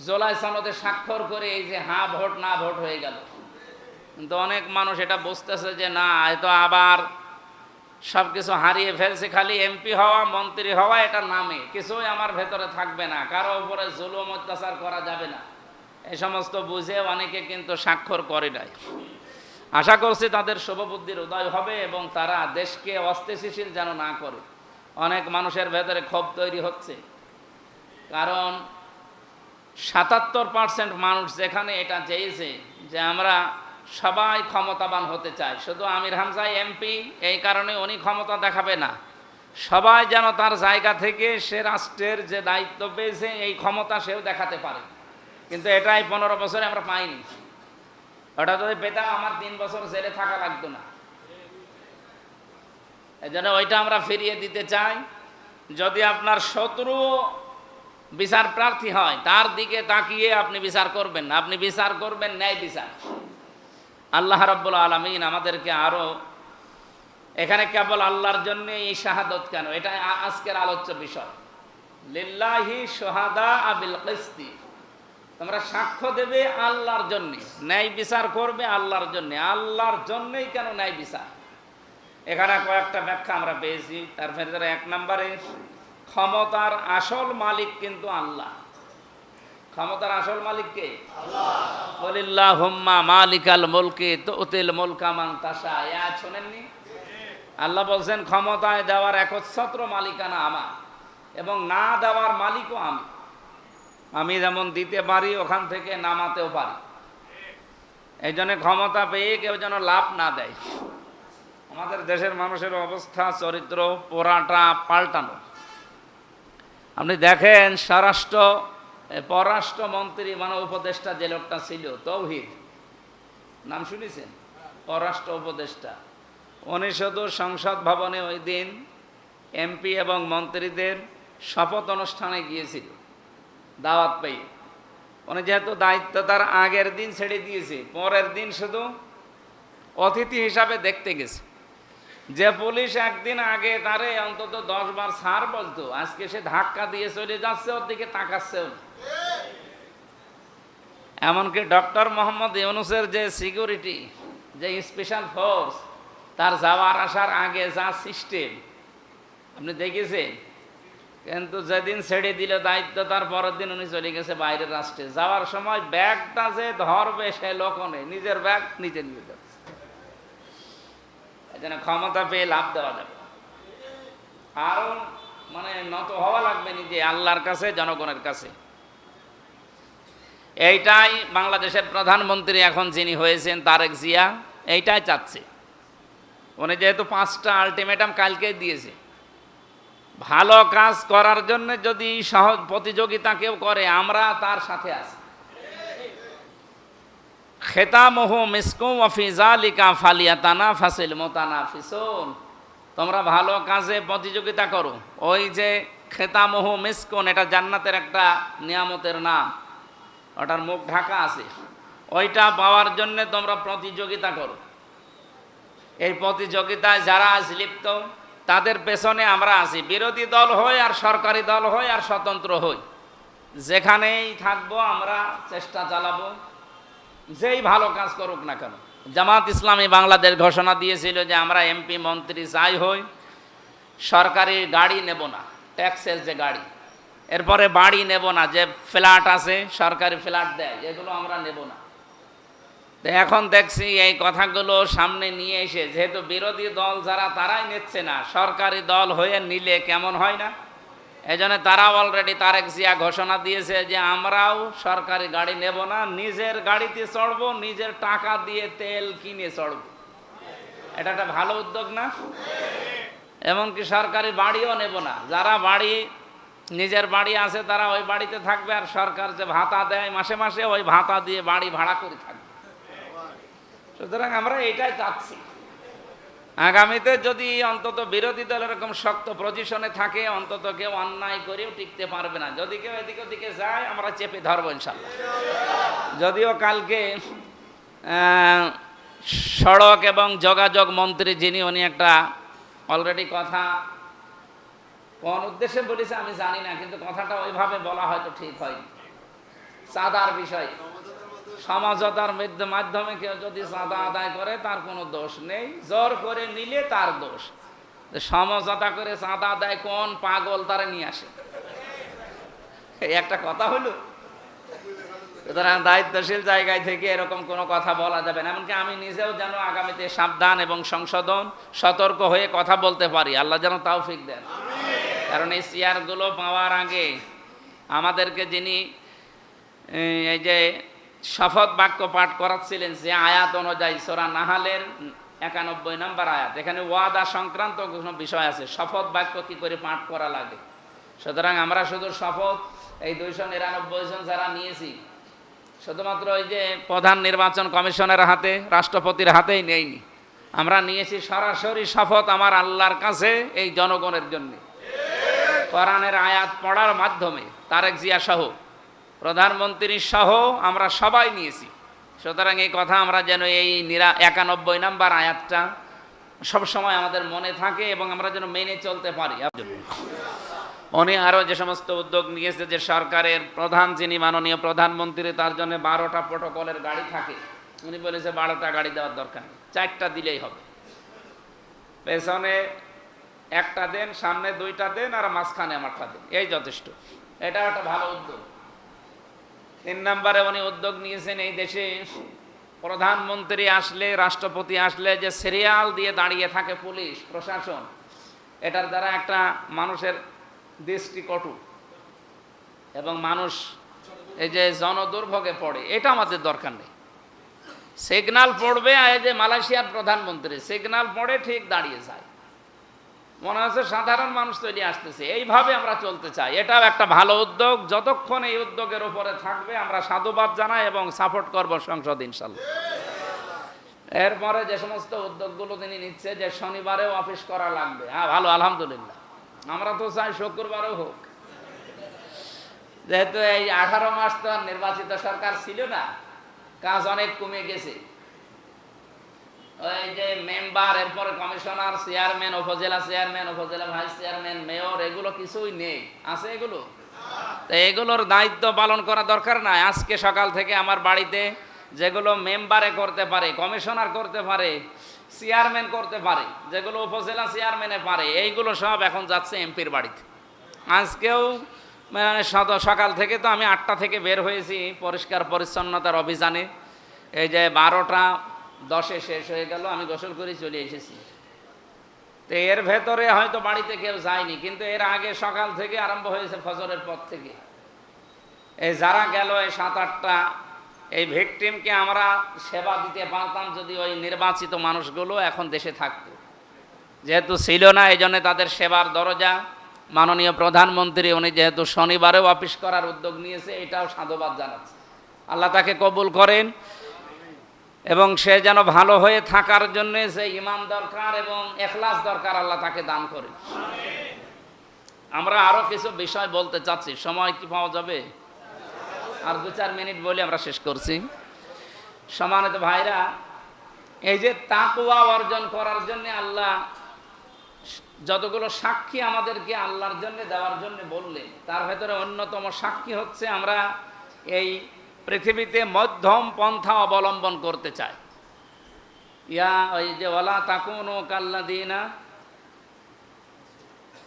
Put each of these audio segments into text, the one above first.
জুলাই সনদে স্বাক্ষর করে এই যে হ্যাঁ ভোট না ভোট হয়ে গেল। কিন্তু অনেক মানুষ এটা বুঝতেছে যে না, হয়তো আবার সব কিছু হারিয়ে ফেলছে, খালি এমপি হওয়া মন্ত্রী হওয়া এটা নামে, কিছুই আমার ভেতরে থাকবে না, কারো উপরে জুলুম অত্যাচার করা যাবে না, এই সমস্ত বুঝে অনেকে কিন্তু স্বাক্ষর করে নাই। আশা করছি তাদের শুভবুদ্ধির উদয় হবে এবং তারা দেশকে অস্থিতিশীল যেন না করে। অনেক মানুষের ভেতরে ক্ষোভ তৈরি হচ্ছে, কারণ ৭৭% মানুষ যেখানে এটা চেয়েছে যে আমরা সবাই ক্ষমতাবান হতে চাই, শুধু আমির হামজা এমপি এই কারণে উনি ক্ষমতা দেখাবে না, সবাই যেন তার জায়গা থেকে সে রাষ্ট্রের যে দায়িত্ব পেয়েছে এই ক্ষমতা সেও দেখাতে পারে। কিন্তু এটাই 15 বছরে আমরা পাইনি। ওটা যদি পেতাম আমার 3 বছর জেলে থাকা লাগতো না। এই জন্য ওইটা আমরা ফিরিয়ে দিতে চাই। যদি আপনার শত্রু বিচার প্রার্থী হয়, তার দিকে তাকিয়ে আপনি বিচার করবেন না, আপনি বিচার করবেন ন্যায় বিচার। আল্লাহ রাব্বুল আলামিন আমাদেরকে আরো, এখানে কেবল আল্লাহর জন্য এই শাহাদত কেন, এটা আজকের আলোচ্য বিষয়। লিল্লাহি শুহাদা বিল কিসতি, তোমরা সাক্ষ্য দেবে আল্লাহর জন্য, ন্যায় বিচার করবে আল্লাহর জন্য। আল্লাহর জন্যই কেন ন্যায় বিচার? এখানে কয়েকটা ব্যাখ্যা আমরা পেয়েছি। তার ভেতরে 1 নম্বরে, ক্ষমতার আসল মালিক কিন্তু আল্লাহ। ক্ষমতার আসল মালিক কে? আল্লাহ। ওয়ালিল্লাহুম্মা মালিকাল মুলকি তুতিল মুলকা মান তাশা, আয়াত শুনেননি? আল্লাহ বলছেন ক্ষমতায় দেওয়ার একচ্ছত্র মালিকানা আমার, এবং না দেওয়ার মালিকও আমি। আমি যেমন দিতে পারি ওখান থেকে নামাতেও পারি। এই জন্য ক্ষমতা পেয়ে কেউ যেন লাভ না দেয়। আমাদের দেশের মানুষের অবস্থা, চরিত্র পোড়াটা পাল্টানো। আপনি দেখেন পররাষ্ট্রমন্ত্রী মানে উপদেষ্টা যে লোকটা ছিল, তৌহিদ নাম শুনেছেন? পররাষ্ট্র উপদেষ্টা, উনি শুধু সংসদ ভবনে ওই দিন এমপি এবং মন্ত্রীদের শপথ অনুষ্ঠানে গিয়েছিল দাওয়াত পেয়ে। উনি যেহেতু দায়িত্ব তার আগের দিন ছেড়ে দিয়েছে, পরের দিন শুধু অতিথি হিসাবে দেখতে গেছে। যে পুলিশ একদিন আগে তারে অন্তত 10 বার ছাড় বলতো, আজকে সে ধাক্কা দিয়ে চলে যাচ্ছে, ওর দিকে তাকাচ্ছেও না। এমনকি ডক্টর মোহাম্মদ ইউনূসের যে সিকিউরিটি, যে স্পেশাল ফোর্স, তার যাওয়ার আসার আগে যা সিস্টেম আপনি দেখেছেন, কিন্তু যেদিন ছেড়ে দিল দায়িত্ব তার পরের দিন উনি চলে গেছে বাইরের রাষ্ট্রে। যাওয়ার সময় ব্যাগটা যে ধরবে সে লোকও নেই, নিজের ব্যাগ নিজে নিয়ে যাচ্ছে। এই জন্য ক্ষমতা পেয়ে লাভ দেওয়া যাবে, আরো মানে নত হওয়া লাগবে নিজে আল্লাহর কাছে, জনগণের কাছে। এইটাই বাংলাদেশের প্রধানমন্ত্রী এখন যিনি হয়েছেন তারেক জিয়া এইটাই চাচ্ছে। উনি যেহেতু 5টা আলটিমেটাম কালকে দিয়েছে, ভালো কাজ করার জন্য যদি সহজ প্রতিযোগিতা কেউ করে আমরা তার সাথে আছি। খেতামহু মিসকুম ওয়া ফি যালিকা ফালিয়াতানাফাসিল মুতানাফিসুন, তোমরা ভালো কাজে প্রতিযোগিতা করো। ওই যে খেতামহু মিসকুন, এটা জান্নাতের একটা নিয়ামতের নাম, ওটার মুখ ঢাকা আছে, ওইটা পাওয়ার জন্য তোমরা প্রতিযোগিতা করো। এই প্রতিযোগিতায় যারা আজ লিপ্ত তাদের পেছনে আমরা আছি, বিরোধী দল হই আর সরকারি দল হই আর স্বতন্ত্র হই, যেখানেই থাকবো আমরা চেষ্টা চালাবো যেই ভালো কাজ করুক না কেন। জামাত ইসলামী বাংলাদেশ ঘোষণা দিয়েছিল যে আমরা এমপি মন্ত্রী যাই হই সরকারি গাড়ি নেব না, ট্যাক্সের যে গাড়ি, এরপরে বাড়ি নেব না, যে ফ্ল্যাট আছে সরকারি ফ্ল্যাট দেয় এগুলো আমরা নেব না। তো এখন দেখছি এই কথাগুলো সামনে নিয়ে এসে, যেহেতু বিরোধী দল যারা তারাই নিচ্ছে না, সরকারি দল হয়ে নিলে কেমন হয় না, এই জন্য তারা অলরেডি তারেক জিয়া ঘোষণা দিয়েছে যে আমরাও সরকারি গাড়ি নেব না, নিজের গাড়িতে চড়বো, নিজের টাকা দিয়ে তেল কিনে চড়বো। এটা একটা ভালো উদ্যোগ না? এমনকি সরকারি বাড়িও নেব না, যারা বাড়ি নিজের বাড়ি আছে তারা ওই বাড়িতে থাকবে, আর সরকার যে ভাতা দেয় মাসে মাসে ওই ভাতা দিয়ে বাড়ি ভাড়া করে থাকবে। সুতরাং আমরা এটাই চাচ্ছি। আগামীতে যদি অন্তত বিরোধী দল এরকম শক্ত পজিশনে থাকে, অন্তত কেউ অন্যায় করেও টিকতে পারবে না। যদি কেউ এদিকে ওদিকে যায় আমরা চেপে ধরবো ইনশাল্লাহ। যদিও কালকে সড়ক এবং যোগাযোগ মন্ত্রী যিনি, উনি একটা অলরেডি কথা কোন উদ্দেশ্যে বলেছে আমি জানি না, কিন্তু কথাটা ওইভাবে বলা হয়তো ঠিক হয়নি। চাঁদার বিষয়, সমঝোতার মাধ্যমে কেউ যদি চাঁদা আদায় করে তার কোনো দোষ নেই, জোর করে নিলে তার দোষ। সমঝোতা করে চাঁদা আদায় কোন পাগল তারা নিয়ে আসে, এই একটা কথা হলো। সুতরাং দায়িত্বশীল জায়গায় থেকে এরকম কোনো কথা বলা যাবে না। এমনকি আমি নিজেও যেন আগামীতে সাবধান এবং সংশোধন সতর্ক হয়ে কথা বলতে পারি, আল্লাহ যেন তৌফিক দেন। কারণ এই চেয়ারগুলো পাওয়ার আগে আমাদেরকে যিনি এই যে শপথ বাক্য পাঠ করাচ্ছিলেন, যে আয়াত অনুযায়ী সূরা নাহালের 91 নম্বর আয়াত, এখানে ওয়াদা সংক্রান্ত কোনো বিষয় আছে, শপথ বাক্য কি করে পাঠ করা লাগে। সুতরাং আমরা শুধু শপথ এই 299 জন যারা নিয়েছি, শুধুমাত্র ওই যে প্রধান নির্বাচন কমিশনের হাতে, রাষ্ট্রপতির হাতেই নেইনি, আমরা নিয়েছি সরাসরি শপথ আমার আল্লাহর কাছে এই জনগণের জন্য, কোরআনের আয়াত পড়ার মাধ্যমে। তারেক জিয়া সহ, প্রধানমন্ত্রী সহ আমরা সবাই নিয়েছি। সুতরাং এই কথা আমরা যেন এই 91 নম্বর আয়াতটা সবসময় আমাদের মনে থাকে এবং আমরা যেন মেনে চলতে পারি। উনি আরও যে সমস্ত উদ্যোগ নিয়েছে, যে সরকারের প্রধান যিনি মাননীয় প্রধানমন্ত্রী, তার জন্য 12টা প্রোটোকলের গাড়ি থাকে। উনি বলেছে 12টা গাড়ি দেওয়ার দরকার নেই, 4টা দিলেই হবে। পেছনে একটা দেন, সামনে 2টা দেন, আর মাঝখানে আমারটা দেন, এই যথেষ্ট। এটা একটা ভালো উদ্যোগ। 3 নম্বরে উনি উদ্যোগ নিয়েছেন, এই দেশে প্রধানমন্ত্রী আসলে, রাষ্ট্রপতি আসলে যে সিরিয়াল দিয়ে দাঁড়িয়ে থাকে পুলিশ প্রশাসন, এটার দ্বারা একটা মানুষের দৃষ্টিকটু এবং মানুষ এই যে জনদুর্ভোগে পড়ে, এটা আমাদের দরকার নেই। সিগন্যাল পড়বে, এই যে মালয়েশিয়ার প্রধানমন্ত্রী সিগন্যাল পড়ে ঠিক দাঁড়িয়ে যায়, মনে হচ্ছে সাধারণ মানুষ তৈরি আসতেছে। এইভাবে আমরা চলতে চাই, এটাও একটা ভালো উদ্যোগ। যতক্ষণ এই উদ্যোগের উপরে থাকবে আমরা সাধুবাদ জানাই এবং সাপোর্ট করব সংসদ ইনশাল্লাহ। এরপরে যে সমস্ত উদ্যোগগুলো তিনি নিচ্ছে, যে শনিবারেও অফিস করা লাগবে, হ্যাঁ ভালো, আলহামদুলিল্লাহ। আমরা তো চাই শুক্রবারও হোক, যেহেতু এই 18 মাস তো নির্বাচিত সরকার ছিল না, কাজ অনেক কমে গেছে। ওই যে মেম্বার, এরপরে কমিশনার, চেয়ারম্যান, উপজেলা চেয়ারম্যান, উপজেলা ভাইস চেয়ারম্যান, মেয়র, এগুলো কিছুই নেই। আছে এগুলো? তো এগুলোর দায়িত্ব পালন করা দরকার নাই। আজকে সকাল থেকে আমার বাড়িতে যেগুলো মেম্বারে করতে পারে, কমিশনার করতে পারে, চেয়ারম্যান করতে পারে, যেগুলো উপজেলা চেয়ারম্যানে পারে, এইগুলো সব এখন যাচ্ছে এমপির বাড়িতে। আজকেও মানে সকাল থেকে তো আমি 8টা থেকে বের হয়েছি পরিষ্কার পরিচ্ছন্নতার অভিযানে। এই যে 12টা 10-এ শেষ হয়ে গেল, আমি গোসল করে চলে এসেছি। তো এর ভেতরে হয়তো বাড়িতে কেউ যায়নি, কিন্তু এর আগে সকাল থেকে আরম্ভ হয়েছে, ফজরের পর থেকে। এই যারা গেল এই 7-8টা, এই ভিকটিমকে আমরা সেবা দিতে পারতাম যদি ওই নির্বাচিত মানুষগুলো এখন দেশে থাকতো। যেহেতু ছিল না, এই জন্য তাদের সেবার দরজা মাননীয় প্রধানমন্ত্রী, উনি যেহেতু শনিবারেও অফিস করার উদ্যোগ নিয়েছে, এটাও সাধুবাদ জানাচ্ছে। আল্লাহ তাকে কবুল করেন এবং সে যেন ভালো হয়ে থাকার জন্য যে ঈমান দরকার এবং ইখলাস দরকার, আল্লাহ তাকে দান করেন। আমরা আরও কিছু বিষয় বলতে চাচ্ছি, সময় কি পাওয়া যাবে? আর 2-4 মিনিট বলে আমরা শেষ করছি। সম্মানিত ভাইরা, এই যে তাকওয়া অর্জন করার জন্য আল্লাহ যতগুলো সাক্ষী আমাদেরকে আল্লাহর জন্য দেওয়ার জন্য বললেন, তার ভেতরে অন্যতম সাক্ষী হচ্ছে আমরা এই পৃথিবীতে মধ্যম পন্থা অবলম্বন করতে চাই। ওই যে ওয়ালা তাকুনু কাল্লাযিনা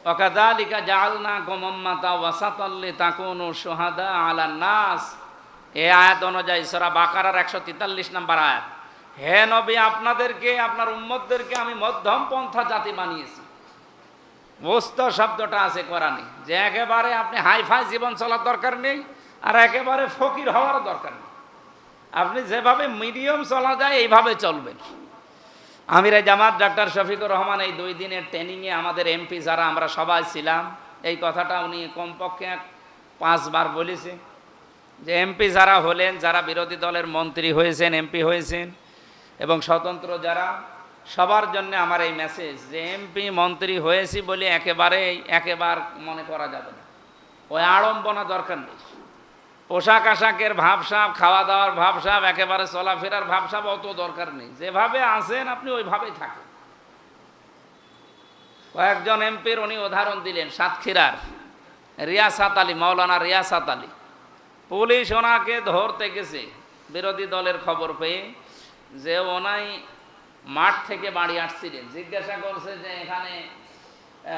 ওয়াকাযালিকা জাআলনাকুম উম্মাতাও ওয়াসাতাল লিতাকুনু শুহাদা আলান নাস, এই আয়াত অনুযায়ী সূরা বাকারার 143 নম্বর আয়াত। হে নবী, আপনাদেরকে, আপনার উম্মতদেরকে আমি মধ্যম পন্থা জাতি বানিয়েছি। ওস্ত শব্দটা আছে কোরআনে, যে একেবারে আপনি হাইফাই জীবন চলার দরকার নেই, আর একেবারে ফকির হওয়ার দরকার নেই। আপনি যেভাবে মিডিয়াম চলা যায় এইভাবে চলবেন। আমিরে জামাত ডাক্তার শফিকুর রহমান এই 2 দিনের ট্রেনিংয়ে আমাদের এমপি যারা আমরা সবাই ছিলাম, এই কথাটা উনি কমপক্ষে 5 বার বলেছে, যে এমপি যারা হলেন, যারা বিরোধী দলের মন্ত্রী হয়েছেন, এমপি হয়েছেন এবং যারা, সবার জন্য আমার এই মেসেজ, যে এমপি মন্ত্রী হয়েছি বলে একেবার মনে করা যাবে না। ওই আড়ম্বনা দরকার নেই। পোশাক আশাকের ভাবসাব, খাওয়া দাওয়ার ভাবসাব, একেবারে চলাফেরার ভাবসাব অত দরকার নেই। যেভাবে আছেন আপনি ওইভাবেই থাকেন। কয়েকজন এমপির উনি উদাহরণ দিলেন, সাতক্ষীরার রিয়াসাত আলী, মাওলানা রিয়াসাত আলী। পুলিশ ওনাকে ধরতে গেছে বিরোধী দলের খবর পেয়ে, যে ওনাই মাঠ থেকে বাড়ি আসছিলেন। জিজ্ঞাসা করছে যে এখানে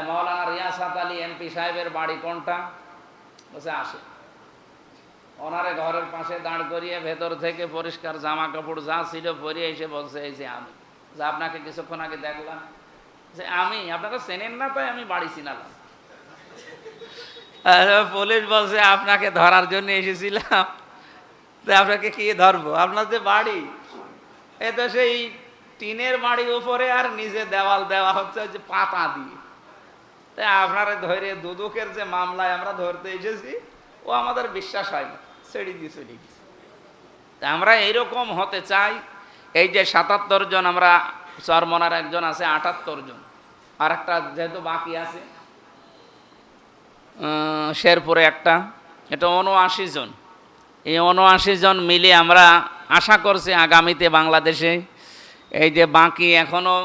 মাওলানা রিয়াসাত আলী এমপি সাহেবের বাড়ি কোনটা? বলছে আসে। ওনারে ঘরের পাশে দাঁড় করিয়ে ভেতর থেকে পরিষ্কার জামা কাপড় যা ছিল পরিয়ে এসে বলছে এই যে আমি, যে আপনাকে কিছুক্ষণ আগে দেখলাম। যে আমি, আপনারা চেনেন না তাই আমি বাড়ি চিনালাম। পুলিশ বলছে আপনাকে ধরার জন্য এসেছিলাম, আপনাকে কি ধরবো? আপনার যে বাড়ি, এ তো সেই টিনের বাড়ি উপরে, আর নিজে দেওয়াল দেওয়া হচ্ছে যে পাতা দিয়ে। তাই আপনারা ধরে দুদকের যে মামলায় আমরা ধরতে এসেছি, ও আমাদের বিশ্বাস হয় না, ছেড়ে দিয়ে চলে গেছে। তা আমরা এইরকম হতে চাই। এই যে ৭৭ জন, আমরা চরমনার একজন আছে ৭৮ জন, আর একটা যেহেতু বাকি আছে শেরপুরে একটা, এটা ৭৯ জন। এই ৭৯ জন মিলে আমরা আশা করছি আগামীতে বাংলাদেশে এই যে বাকি এখনো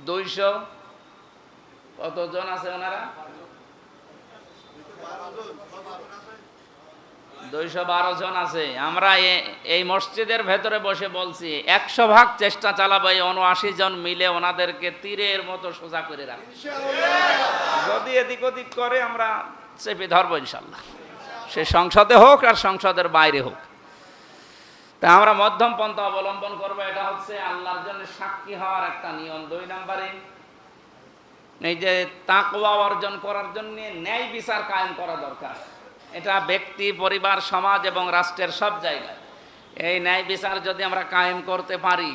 ২০০ কতজন আছে, ওনারা ২১২ জন আছে। আমরা এই মসজিদের ভেতরে বসে বলছি ১০০% চেষ্টা চালাবো এই ৭৯ জন মিলে ওনাদেরকে তীরের মতো সোজা করে রাখবো। যদি এদিক ওদিক করে আমরা চেপে ধরবো ইনশাল্লাহ, সে সংসদে হোক আর সংসদের বাইরে হোক। তা আমরা মধ্যম পন্থা অবলম্বন করবো। এটা হচ্ছে আল্লাহর জন্য সাক্ষী হওয়ার একটা নিয়ম। ২ নম্বরে এই যে তাকওয়া অর্জন করার জন্য ন্যায় বিচার কায়েম করা দরকার। এটা ব্যক্তি, পরিবার, সমাজ এবং রাষ্ট্রের সব জায়গায় এই ন্যায় বিচার যদি আমরা কায়েম করতে পারি,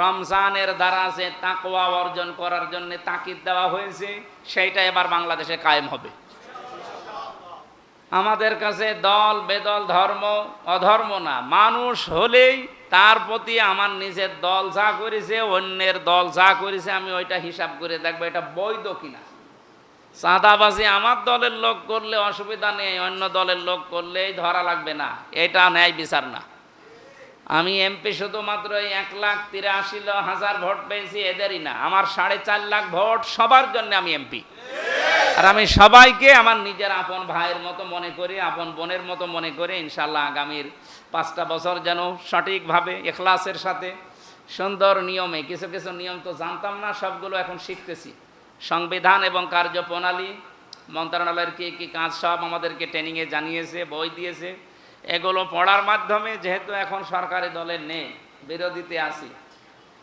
রমজানের দ্বারা যে তাকওয়া অর্জন করার জন্য তাকিদ দেওয়া হয়েছে, সেইটা এবার বাংলাদেশে কায়েম হবে। আমাদের কাছে দল বেদল, ধর্ম অধর্ম না, মানুষ হলেই তার প্রতি আমার নিজের দল যা করেছে, অন্যের দল যা করেছে, আমি ওইটা হিসাব করে দেখবো এটা বৈধ কিনা। চাঁদাবাজি আমার দলের লোক করলে অসুবিধা নেই, অন্য দলের লোক করলেই ধরা লাগবে না, এটা ন্যায় বিচার না। আমি এমপি শুধুমাত্র ১,৮৩,০০০ ভোট পেয়েছি এদেরই না, আমার ৪.৫ লাখ ভোট সবার জন্য আমি এমপি। আর আমি সবাইকে আমার নিজের আপন ভাইয়ের মতো মনে করি, আপন বোনের মতো মনে করি। ইনশাল্লাহ আগামীর ৫টা বছর যেন সঠিকভাবে ইখলাসের সাথে সুন্দর নিয়মে, কিছু কিছু নিয়ম তো জানতাম না, সবগুলো এখন শিখতেছি। সংবিধান এবং কার্যপ্রণালী মন্ত্রণালয়ের কী কী কাজ সব আমাদেরকে ট্রেনিংয়ে জানিয়েছে, বই দিয়েছে। এগুলো পড়ার মাধ্যমে, যেহেতু এখন সরকারি দলের নেই, বিরোধীতে আছি,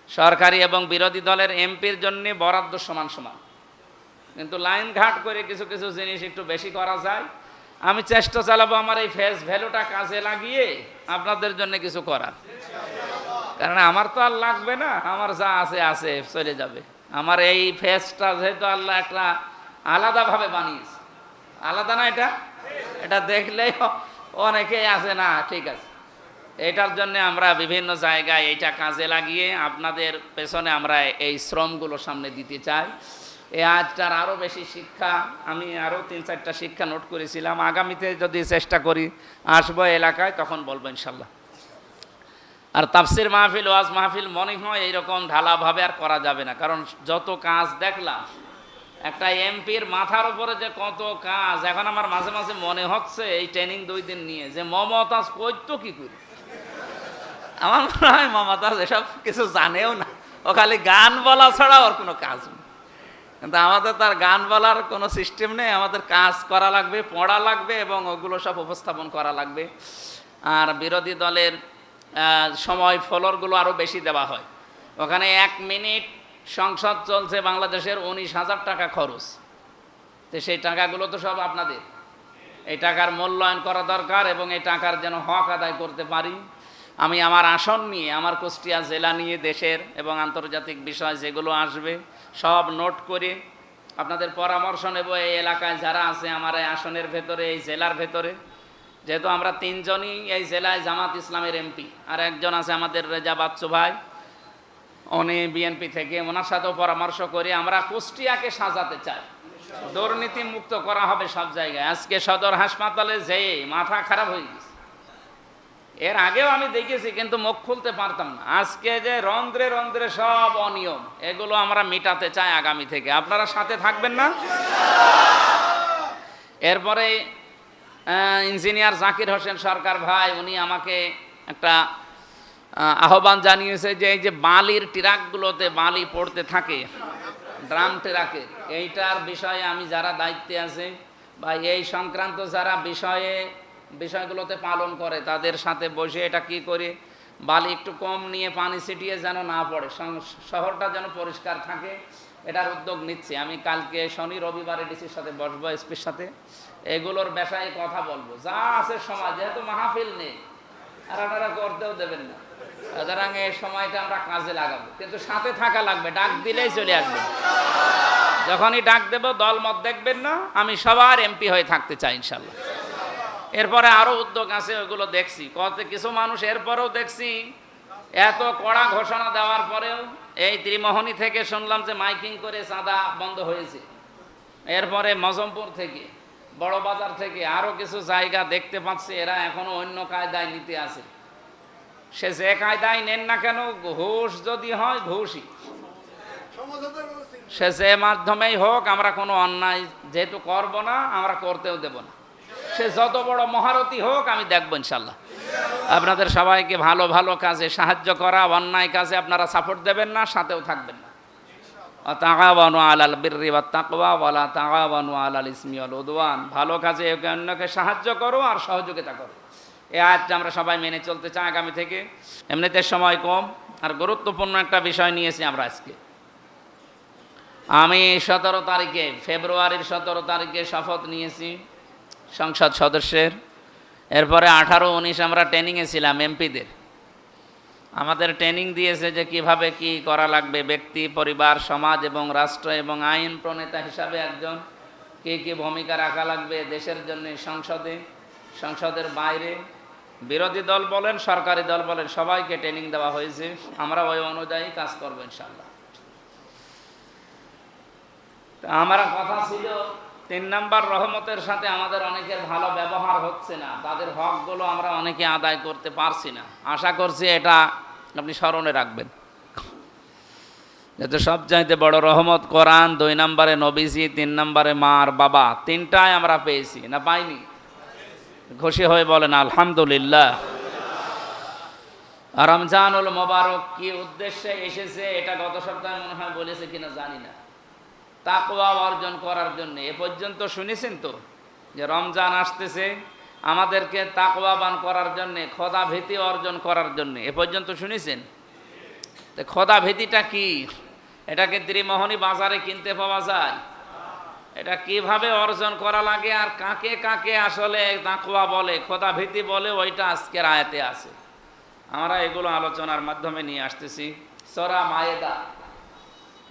সরকারি এবং বিরোধী দলের এমপির জন্যে বরাদ্দ সমান সমান, কিন্তু লাইন ঘাট করে কিছু কিছু জিনিস একটু বেশি করা যায়। আমি চেষ্টা চালাবো আমার এই ফেস ভ্যালুটা কাজে লাগিয়ে আপনাদের জন্য কিছু করার, কারণ আমার তো আর লাগবে না, আমার যা আছে আছে চলে যাবে। আমার এই ফেসটা যেহেতু আল্লাহ একটা আলাদাভাবে বানিয়েছে, আলাদা না এটা, এটা দেখলেই অনেকেই আছে না ঠিক আছে। এটার জন্য আমরা বিভিন্ন জায়গায় এইটা কাজে লাগিয়ে আপনাদের পেছনে আমরা এই শ্রমগুলো সামনে দিতে চাই। এই আজটার আরও বেশি শিক্ষা, আমি আরও ৩-৪টা শিক্ষা নোট করেছিলাম, আগামীতে যদি চেষ্টা করি আসবো এলাকায় তখন বলবো ইনশাল্লাহ। আর তাফসির মাহফিল, ওয়াজ মাহফিল মনে হয় এইরকম ঢালাভাবে আর করা যাবে না, কারণ যত কাজ দেখলাম একটা এমপির মাথার উপরে যে কত কাজ, এখন আমার মাঝে মাঝে মনে হচ্ছে এই ট্রেনিং 2 দিন নিয়ে যে মমতাজ করতো কি করে। আমার মনে হয় মমতাজ এসব কিছু জানেও না, ও খালি গান বলা ছাড়া ওর কোনো কাজ নেই। কিন্তু আমাদের তার গান বলার কোনো সিস্টেম নেই, আমাদের কাজ করা লাগবে, পড়া লাগবে এবং ওগুলো সব উপস্থাপন করা লাগবে। আর বিরোধী দলের সময় ফলরগুলো আরও বেশি দেওয়া হয়। ওখানে 1 মিনিট সংসদ চলছে বাংলাদেশের, 19,000 টাকা খরচ। তো সেই টাকাগুলো তো সব আপনাদের, এই টাকার মূল্যায়ন করা দরকার এবং এই টাকার যেন হক আদায় করতে পারি। আমি আমার আসন নিয়ে, আমার কুষ্টিয়া জেলা নিয়ে দেশের এবং আন্তর্জাতিক বিষয় যেগুলো আসবে সব নোট করে আপনাদের পরামর্শ নেব। এই এলাকায় যারা আছে আমার এই আসনের ভেতরে, এই জেলার ভেতরে, যেহেতু আমরা 3 জনই এই জেলায় জামাত ইসলামের এমপি, আর একজন আছে আমাদের রেজা বাচ্চু ভাই, উনি বিএনপি থেকে, ওনার সাথেও পরামর্শ করে আমরা কুষ্টিয়াকে সাজাতে চাই, দুর্নীতি মুক্ত করা হবে সব জায়গায়। আজকে সদর হাসপাতালে যেয়ে মাথা খারাপ হয়ে গেছে, এর আগেও আমি দেখেছি কিন্তু মুখ খুলতে পারতাম না। আজকে যে রন্ধ্রে রন্ধ্রে সব অনিয়ম, এগুলো আমরা মেটাতে চাই আগামী থেকে। আপনারা সাথে থাকবেন না? এরপরে ইঞ্জিনিয়ার জাকির হোসেন সরকার ভাই উনি আমাকে একটা আহ্বান জানিয়েছে যে এই যে বালির ট্রাকগুলোতে বালি পড়তে থাকে ড্রাম ট্রাকের, এইটার বিষয়ে আমি যারা দায়িত্বে আছে বা এই সংক্রান্ত যারা বিষয়গুলোতে পালন করে তাদের সাথে বসে এটা কি করে বালি একটু কম নিয়ে পানি ছিটিয়ে যেন না পড়ে, শহরটা যেন পরিষ্কার থাকে, এটার উদ্যোগ নিচ্ছে। আমি কালকে শনি রবিবারে ডিসির সাথে বসবো, এসপির সাথে, এগুলোর বিষয়ে কথা বলবো। যা আছে সময়, যেহেতু মাহফিল নেই আর আপনারা করতেও দেবেন না, সুতরাং এই সময়টা আমরা কাজে লাগাবো, কিন্তু সাথে থাকা লাগবে, ডাক দিলেই চলে আসবে। যখনই ডাক দেব দল মত দেখবেন না, আমি সবার এমপি হয়ে থাকতে চাই ইনশাল্লাহ। এরপরে আরো উদ্যোগ আছে, ওইগুলো দেখছি। কিছু মানুষ এরপরেও দেখছি এত কড়া ঘোষণা দেওয়ার পরেও, এই ত্রিমোহনী থেকে শুনলাম যে মাইকিং করে চাঁদা বন্ধ হয়েছে, এরপরে মজমপুর থেকে, বড় বাজার থেকে আরো কিছু জায়গা দেখতে পাচ্ছি এরা এখনো অন্য কায়দায় নিতে আছে। সে যে কায়দায় নেন না কেন, ঘুষ যদি হয় ঘুষই, সে যে মাধ্যমেই হোক, আমরা কোনো অন্যায় যেহেতু করব না, আমরা করতেও দেব না। সে যত বড় মহারথী হোক, আমি দেখব ইনশাল্লাহ। আপনাদের সবাইকে ভালো ভালো কাজে সাহায্য করা, অন্যায় কাজে আপনারা সাপোর্ট দেবেন না, সাথেও থাকবেন না। তাআওয়ানু আলাল বিররি ওয়াত তাকওয়া ওয়ালা তাআওয়ানু আলাল ইসমি ওয়াল উদওয়ান। ভালো কাজে একে অন্যকে সাহায্য করো আর সহযোগিতা করো। এই আয়াতটা আমরা সবাই মেনে চলতে চাই আগামী থেকে। এমনিতে সময় কম, আর গুরুত্বপূর্ণ একটা বিষয় নিয়েছি আমরা আজকে। আমি 17 তারিখে, ফেব্রুয়ারির 17 তারিখে শপথ নিয়েছি সংসদ সদস্যের। এরপরে 18, 19 আমরা ট্রেনিংয়ে ছিলাম এমপিদের। আমাদের ট্রেনিং দিয়েছে যে কিভাবে কি করা লাগবে, ব্যক্তি, পরিবার, সমাজ এবং রাষ্ট্র এবং আইন প্রণেতা হিসাবে একজন কি ভূমিকা রাখা লাগবে দেশের জন্য, সংসদের বাইরে, বিরোধী দল বলেন, সরকারি দল বলেন, সবাইকে ট্রেনিং দেওয়া হয়েছে। আমরা ওই অনুযায়ী কাজ করবো ইনশাল্লাহ। আমার কথা ছিল 3 নাম্বার, রহমতের সাথে আমাদের অনেকের ভালো ব্যবহার হচ্ছে না, তাদের হকগুলো আমরা অনেকে আদায় করতে পারছি না। আশা করছি এটা আপনি স্মরণে রাখবেন। যেহেতু সবচাইতে বড় রহমত কোরআন, 2 নম্বরে নবীজি, 3 নম্বরে মা আর বাবা, 3টাই আমরা পেয়েছি না পাইনি? খুশি হয়ে বলেন আলহামদুলিল্লাহ। রমজানুল মোবারক কি উদ্দেশ্যে এসেছে এটা গত সপ্তাহে মনে হয় বলেছে কিনা জানি না। তাকওয়া অর্জন করার জন্য। এ পর্যন্ত শুনেছেন তো যে রমজান আসতেছে আমাদেরকে তাকওয়াবান করার জন্যে, খোদা ভীতি অর্জন করার জন্যে, এ পর্যন্ত শুনেছেন? তো খোদা ভীতিটা কি? এটাকে ত্রিমোহনী বাজারে কিনতে পাওয়া যায়? এটা কিভাবে অর্জন করা লাগে আর কাকে কাকে আসলে তাকওয়া বলে, খোদা ভীতি বলে, ওইটা আজকের আয়াতে আছে। আমরা এগুলো আলোচনার মাধ্যমে নিয়ে আসতেছি। সূরা মায়েদা,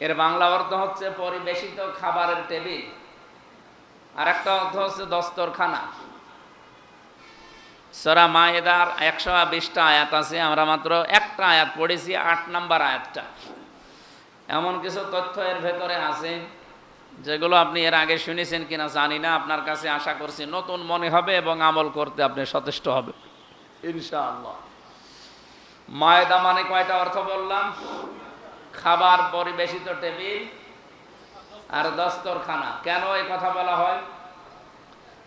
এর বাংলা অর্থ হচ্ছে পরিবেশিত খাবারের টেবিল, আর একটা অর্থ হচ্ছে দস্তরখানা। সূরা মায়েদার 120টা আয়াত আছে, আমরা মাত্র একটা আয়াত পড়েছি, 8 নম্বর আয়াতটা। এমন কিছু তথ্য এর ভেতরে আছে যেগুলো আপনি এর আগে শুনেছেন কিনা জানি না, আপনার কাছে আশা করছি নতুন মনে হবে এবং আমল করতে আপনি সচেষ্ট হবে ইনশাআল্লাহ। মায়েদা মানে কয়টা অর্থ বললাম? খাবার, পরিবেশিত টেবিল আর দস্তরখানা। কেন এই কথা বলা হয়?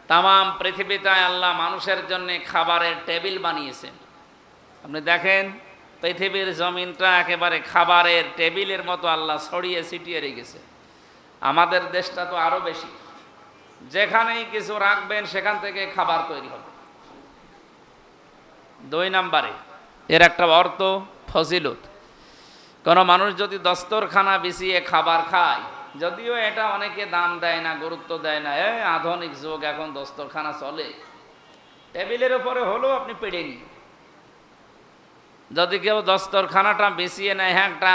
তামাম পৃথিবীতে আল্লাহ মানুষের জন্য খাবারের টেবিল বানিয়েছেন। আপনি দেখেন পৃথিবীর জমিনটা একেবারে খাবারের টেবিলের মতো আল্লাহ ছড়িয়ে ছিটিয়ে রেখেছে। আমাদের দেশটা তো আরো বেশি, যেখানেই কিছু রাখবেন সেখান থেকে খাবার তৈরি হবে। 2 নম্বরে এর একটা অর্থ ফজিলত। কোনো মানুষ যদি দস্তরখানা বিছিয়ে খাবার খায়, যদিও এটা অনেকে দাম দেয় না, গুরুত্ব দেয় না, আধুনিক যুগ, এখন দস্তরখানা চলে, টেবিলের উপরে হলেও আপনি পেড়ে নিন। যদি কেউ দস্তরখানাটা বিছিয়ে নেয়, হ্যাঁ, একটা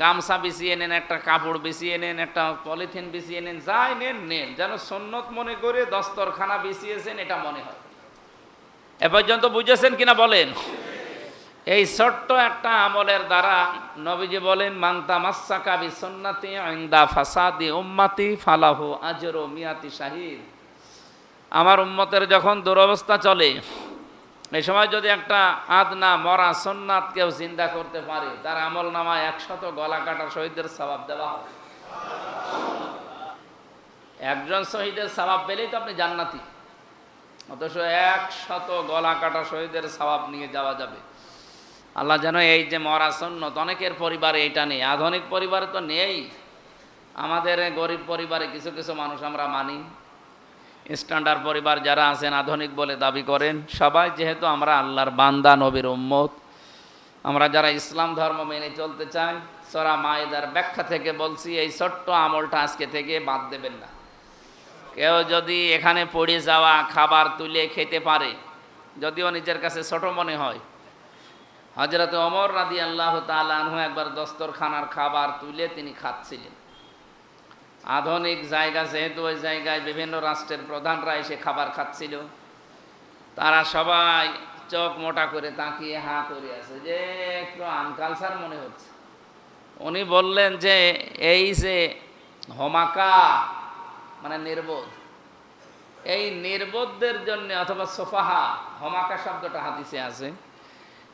গামছা বিছিয়ে নেন, একটা কাপড় বিছিয়ে নেন, একটা পলিথিন বিছিয়ে নেন, যাই নেন নেন, যেন সুন্নত মনে করে দস্তরখানা বিছিয়েছেন এটা মনে হয়। এ পর্যন্ত বুঝেছেন কিনা বলেন? এই ছোট্ট একটা আমলের দ্বারা নবীজি বলেন, মান তামাসসাকা বিসুন্নতি ইনদা ফাসাদি উম্মতি ফালাহু আজরু মিয়াতি শাহিদ। আমার উম্মতের যখন দুরবস্থা চলে, এই সময় যদি একটা আদনা মরা সুন্নাত কেউ জিন্দা করতে পারে, তার আমল নামায় 100 গলা কাটা শহীদের সওয়াব দেওয়া হয়। একজন শহীদের সওয়াব পেলেই তো আপনি জান্নাতি। অথচ 100 গলা কাটা শহীদের সওয়াব নিয়ে যাওয়া যাবে। আল্লাহ যেন এই যে মরা সুন্নত, অনেকের পরিবারে এটা নেই, আধুনিক পরিবারে তো নেই। আমাদের গরিব পরিবারে কিছু কিছু মানুষ আমরা মানি, স্ট্যান্ডার্ড পরিবার যারা আছেন আধুনিক বলে দাবি করেন। সবাই যেহেতু আমরা আল্লাহর বান্দা, নবীর উম্মত, আমরা যারা ইসলাম ধর্ম মেনে চলতে চাই, সূরা মায়েদার ব্যাখ্যা থেকে বলছি, এই ছোট্ট আমলটা আজকে থেকে বাদ দেবেন না। কেউ যদি এখানে পড়ে যাওয়া খাবার তুলে খেতে পারে, যদিও নিজের কাছে ছোট মনে হয়, হযরত ওমর রাদিয়াল্লাহু তাআলা আনহু একবার দস্তরখানার খাবার তুলে তিনি খাচ্ছিলেন। আধুনিক জায়গা যেহেতু, ওই জায়গায় বিভিন্ন রাষ্ট্রের প্রধানরা এসে খাবার খাচ্ছিল, তারা সবাই চোখ মোটা করে তাকিয়ে হাঁ করে আছে, যে একটু আনকালচার মনে হচ্ছে। উনি বললেন যে এই যে হমাকা মানে নির্বোধ, এই নির্বোধদের জন্য, অথবা সোফাহা, হমাকা শব্দটা হাদিসে আছে,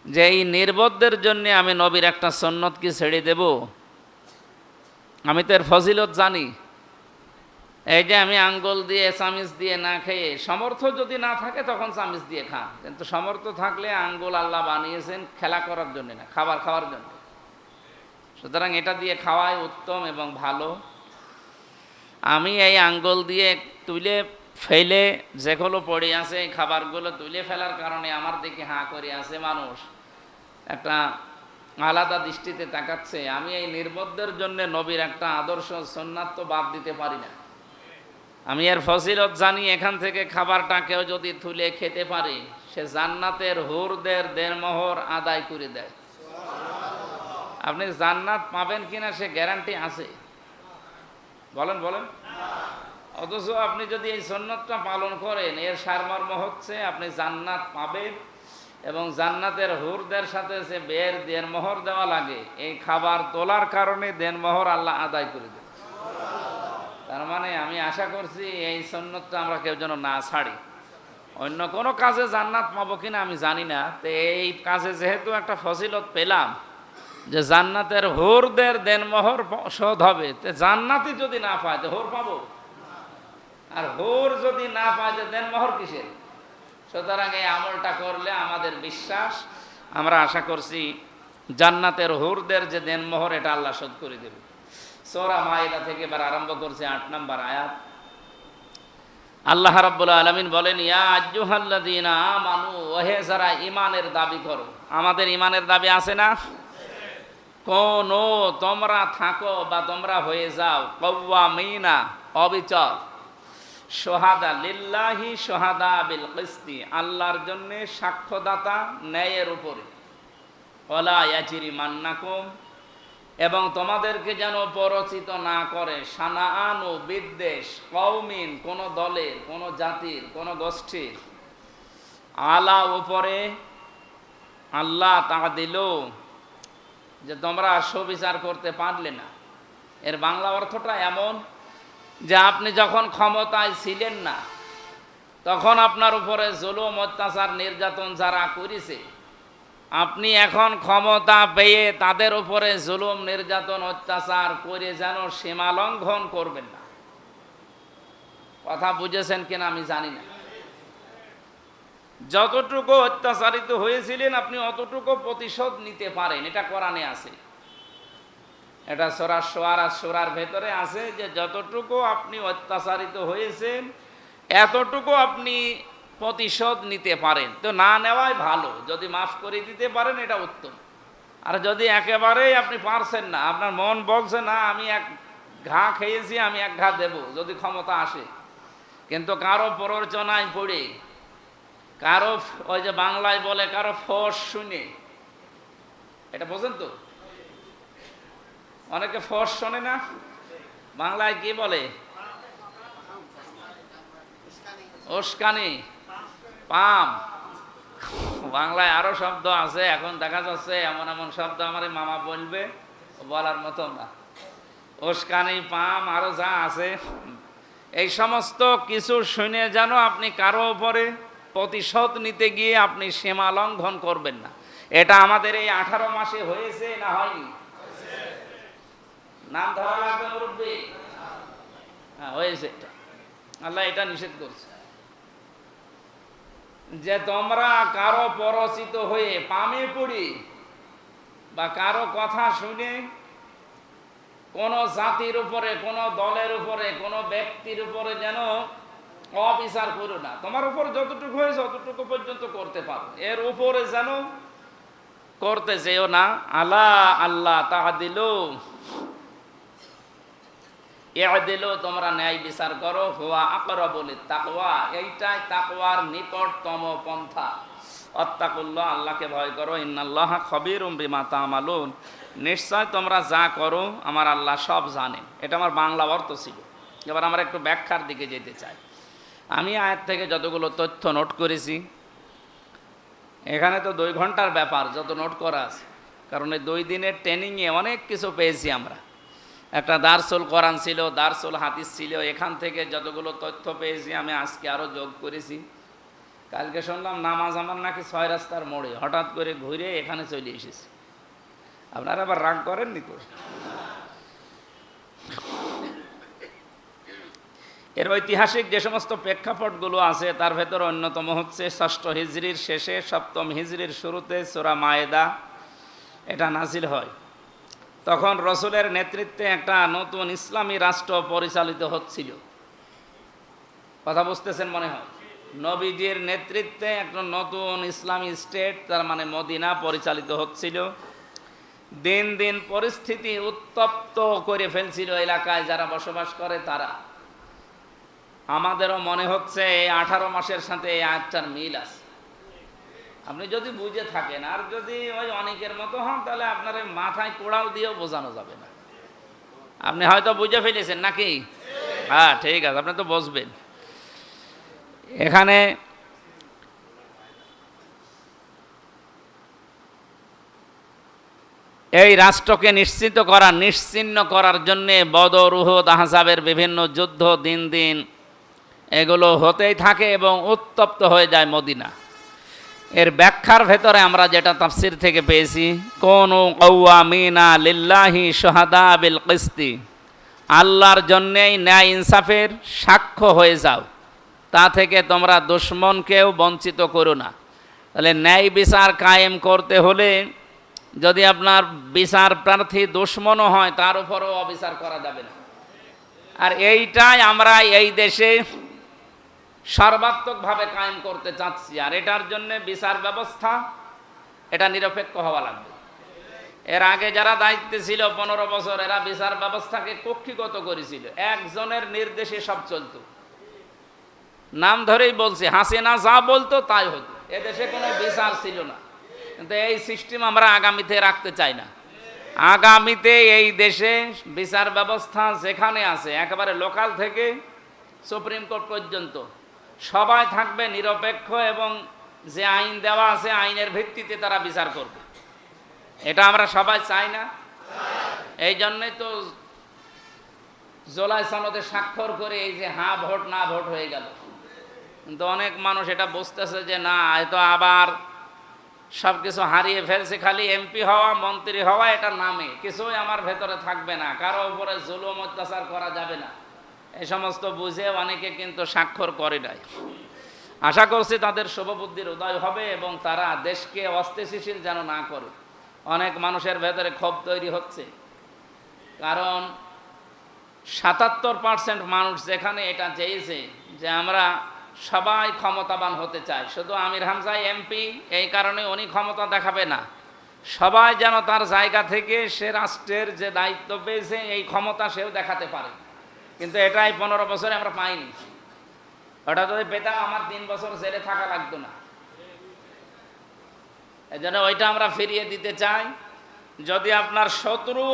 যে এই নির্বোধদের জন্য আমি নবীর একটা সুন্নত কি ছেড়ে দেব? আমি তো এর ফজিলত জানি। এই যে আমি আঙ্গুল দিয়ে চামিচ দিয়ে না খেয়ে, সমর্থ যদি না থাকে তখন চামিচ দিয়ে খান, কিন্তু সমর্থ থাকলে আঙ্গুল আল্লাহ বানিয়েছেন খেলা করার জন্য না, খাবার খাওয়ার জন্য। সুতরাং এটা দিয়ে খাওয়াই উত্তম এবং ভালো। আমি এই আঙ্গুল দিয়ে তুলে ফেলে যেগুলো পড়ে আছে, এই খাবারগুলো তুলে ফেলার কারণে আমার দিকে হাঁ করে আছে মানুষ, একটা আলাদা দৃষ্টিতে তাকাচ্ছে। আমি এই নির্বোধদের জন্য নবীর একটা আদর্শ সুন্নাত তো বাদ দিতে পারি না। আমি এর ফজিলত জানি। এখান থেকে খাবারটা কেউ যদি তুলে খেতে পারে, সে জান্নাতের হুরদের দেনমোহর আদায় করে দেয়। আপনি জান্নাত পাবেন কিনা সে গ্যারান্টি আছে? বলেন বলেন। অথচ আপনি যদি এই সুন্নতটা পালন করেন, এর সারমর্ম হচ্ছে আপনি জান্নাত পাবেন, এবং জান্নাতের হুরদের সাথে যে বের দেনমোহর দেওয়া লাগে, এই খাবার তোলার কারণে দেনমোহর আল্লাহ আদায় করে দেন। তার মানে আমি আশা করছি এই সুন্নতটা আমরা কেউ যেন না ছাড়ি। অন্য কোনো কাজে জান্নাত পাবো কিনা আমি জানি না, তো এই কাজে যেহেতু একটা ফজিলত পেলাম যে জান্নাতের হুরদের দেনমোহর শোধ হবে, তো জান্নাতই যদি না পায় তো হুর পাবো? আর হুর যদি না পায় তো দেনমোহর কিসের? সুতরাং এই আমলটা করলে আমাদের বিশ্বাস, আমরা আশা করছি জান্নাতের হুরদের যে দেনমোহর, এটা আল্লাহ শোধ করে দেবে। সূরা মায়েদা থেকে এবার আরম্ভ করছে ৮ নম্বর আয়াত। আল্লাহ রাব্বুল আলামিন বলেন, ইয়া আইয়ুহাল্লাযীনা আমানু, ওহে যারা ঈমানের দাবি করো। আমাদের ঈমানের দাবি আছে না? কোন তোমরা থাকো বা তোমরা হয়ে যাও কাওয়ামিনা, অবিচল, শুহাদা লিল্লাহি শুহাদা বিল কিসতি, আল্লাহর জন্য সাক্ষ্যদাতা ন্যায়ের উপরে। ওয়ালা ইয়াজরিমান্নাকুম, এবং তোমাদেরকে যেন পরচিত না করে শানাআনু, বিদ্বেষ, কওমিন, কোন দলের, কোন জাতির, কোন গোষ্ঠীর, আলা উপরে, আল্লাহ তাআদিল, যে তোমরা সুবিচার করতে পারলে না। এর বাংলা অর্থটা এমন যে আপনি যখন ক্ষমতায় ছিলেন না, তখন আপনার উপরে জুলুম, অত্যাচার, নির্যাতন যারা করেছে, আপনি এখন ক্ষমতা পেয়ে তাদের উপরে জুলুম, নির্যাতন, অত্যাচার করে যেন সীমা লঙ্ঘন করবেন না। কথা বুঝেছেন কিনা আমি জানি না। যতটুকু অত্যাচারিত হয়েছিলেন আপনি অতটুকু প্রতিশোধ নিতে পারেন, এটা কোরআনে আছে। এটা সূরা শুআরা সূরার ভেতরে আছে যে যতটুকু আপনি অত্যাচারিত হয়েছেন এতটুকু আপনি প্রতিশোধ নিতে পারেন। তো না নেওয়াই ভালো, যদি মাফ করে দিতে পারেন এটা উত্তম। আর যদি একেবারেই আপনি পারছেন না, আপনার মন বলছে না আমি এক ঘা খেয়েছি, আমি এক ঘা দেব যদি ক্ষমতা আসে, কিন্তু কারো প্ররোচনায় পড়ে, কারো ওই যে বাংলায় বলে কারো ফোঁস শুনে, এটা বোঝেন তো? অনেকে ফোঁস শোনে না, বাংলায় কি বলে? উস্কানি, পাম। বাংলায় আরো শব্দ আছে, এখন দেখা যাচ্ছে এমন এমন শব্দ আমার মামা বলবে, বলার মতো না। উস্কানি, পাম, আরো যা আছে, এই সমস্ত কিছু শুনে যেন আপনি কারো উপরে প্রতিশোধ নিতে গিয়ে আপনি সীমা লঙ্ঘন করবেন না। এটা আমাদের এই 18 মাসে হয়েছে না হয়নি? নাম ধরা লাগবে মুরব্বী? হ্যাঁ হয়েছে। আল্লাহ এটা নিষেধ করছে। যে তোমরা কারো পরচিত হয়ে পামে পড়ি বা কারো কথা শুনে কোন জাতির উপরে, কোন দলের উপরে, কোন ব্যক্তির উপরে যেন অবিচার করো না। তোমার উপর যতটুকু হয়েছে অতটুকু পর্যন্ত করতে পারো, এর উপরে যেন করতে যেও না। আলা আল্লাহ তাআদিলু, ইআদিলু, তোমরা ন্যায় বিচার করো। হুয়া আকরাবু লিত্তাকওয়া, এইটাই তাকওয়ার নিকটতম পন্থা। আত্তাকুল্লাহ, আল্লাহকে ভয় করো। ইন্নাল্লাহা খবীরুম বিমা তা'মালুন, নিশ্চয় তোমরা যা করো আমার আল্লাহ সব জানেন। এটা আমার বাংলা অর্থ ছিল। এবার আমরা একটু ব্যাখ্যার দিকে যেতে চাই। আমি আয়াত থেকে যতগুলো তথ্য নোট করেছি, এখানে তো 2 ঘন্টার ব্যাপার যত নোট করা আছে, কারণ এই 2 দিনের ট্রেনিংয়ে অনেক কিছু পেয়েছি আমরা। একটা দারসুল কোরআন ছিল, দারসুল হাদিস ছিল, এখান থেকে যতগুলো তথ্য পেয়েছি আমি আজকে আরও যোগ করেছি। কালকে শুনলাম নামাজ আমার নাকি 6 রাস্তার মোড়ে, হঠাৎ করে ঘুরে এখানে চলে এসেছি। আপনারা আবার রাগ করেননি তো? এর ঐতিহাসিক যে সমস্ত প্রেক্ষাপটগুলো আছে তার ভেতর অন্যতম হচ্ছে 6ষ্ঠ হিজরির শেষে 7ম হিজরির শুরুতে সূরা মায়েদা এটা নাজিল হয়। তখন রসুলের নেতৃত্বে একটা নতুন ইসলামী রাষ্ট্র পরিচালিত হচ্ছিল। কথা বুঝতেছেন মনে হয়? নবীজির নেতৃত্বে একটা নতুন ইসলামী স্টেট, তার মানে মদিনা, পরিচালিত হচ্ছিল। দিন দিন পরিস্থিতি উত্তপ্ত করে ফেলছিল এলাকায় যারা বসবাস করে তারা। আমাদেরও মনে হচ্ছে এই 18 মাসের সাথে এই আয়াতটার মিল আছে। আপনি যদি বুঝে থাকেন, আর যদি ওই অনেকের মতো হন তাহলে আপনার মাথায় কোড়াল দিয়েও বোঝানো যাবে না। আপনি হয়তো বুঝে ফেলেছেন নাকি? হ্যাঁ, ঠিক আছে, আপনি তো বসবেন। এখানে এই রাষ্ট্রকে নিশ্চিহ্ন করার জন্যে বদর, উহুদ, আহজাবের বিভিন্ন যুদ্ধ দিন দিন এগুলো হতেই থাকে এবং উত্তপ্ত হয়ে যায় মদিনা। এর ব্যাখ্যার ভেতরে আমরা যেটা তাফসির থেকে পেয়েছি, কুনু কাওয়ামিনা লিল্লাহি শুহাদা বিল কিসতি, আল্লাহর জন্যেই ন্যায় ইনসাফের সাক্ষ্য হয়ে যাও, তা থেকে তোমরা দুশমনকেও বঞ্চিত করো না। তাহলে ন্যায় বিচার কায়েম করতে হলে যদি আপনার বিচার প্রার্থী দুশমনও হয় তার উপরও অবিচার করা যাবে না। আর এইটাই আমরা এই দেশে সর্বাত্মকভাবে কায়েম করতে চাচ্ছি। আর এটার জন্য বিচার ব্যবস্থা এটা নিরপেক্ষ হওয়া লাগবে। এর আগে যারা দায়িত্বে ছিল 15 বছর, এরা বিচার ব্যবস্থাকে কক্ষিগত করেছিল, একজনের নির্দেশে সব চলত। নাম ধরেই বলছি, হাসিনা যা বলতো তাই হতো। এদেশে কোনো বিচার ছিল না। কিন্তু এই সিস্টেম আমরা আগামীতে রাখতে চাই না। আগামীতে এই দেশে বিচার ব্যবস্থা যেখানে আছে, একেবারে লোকাল থেকে সুপ্রিম কোর্ট পর্যন্ত সবাই থাকবে নিরপেক্ষ, এবং যে আইন দেওয়া আছে আইনের ভিত্তিতে তারা বিচার করবে। এটা আমরা সবাই চাই না? এই জন্যই তো জুলাই সনদে স্বাক্ষর করে এই যে হ্যাঁ ভোট না ভোট হয়ে গেল। কিন্তু অনেক মানুষ এটা বুঝতেছে যে না, হয়তো আবার সব কিছু হারিয়ে ফেলছে, খালি এমপি হওয়া, মন্ত্রী হওয়া, এটা নামে, কিছুই আমার ভেতরে থাকবে না, কারো উপরে জুলুম অত্যাচার করা যাবে না। এই সমস্ত বুঝে অনেকে কিন্তু স্বাক্ষর করে নাই। আশা করছি তাদের শুভবুদ্ধির উদয় হবে এবং তারা দেশকে অস্থিতিশীল যেন না করে। অনেক মানুষের ভেতরে ক্ষোভ তৈরি হচ্ছে, কারণ 77% মানুষ যেখানে এটা চেয়েছে যে আমরা সবাই ক্ষমতাবান হতে চাই, শুধু আমির হামজা এমপি এই কারণে উনি ক্ষমতা দেখাবে না, সবাই যেন তার জায়গা থেকে সে রাষ্ট্রের যে দায়িত্ব পেয়েছে এই ক্ষমতা সেও দেখাতে পারে। কিন্তু এটাই 15 বছরে আমরা পাইনি। ওটা যদি পেতাম আমার 3 বছর জেলে থাকা লাগতো না। এই জন্য ওইটা আমরা ফিরিয়ে দিতে চাই। যদি আপনার শত্রু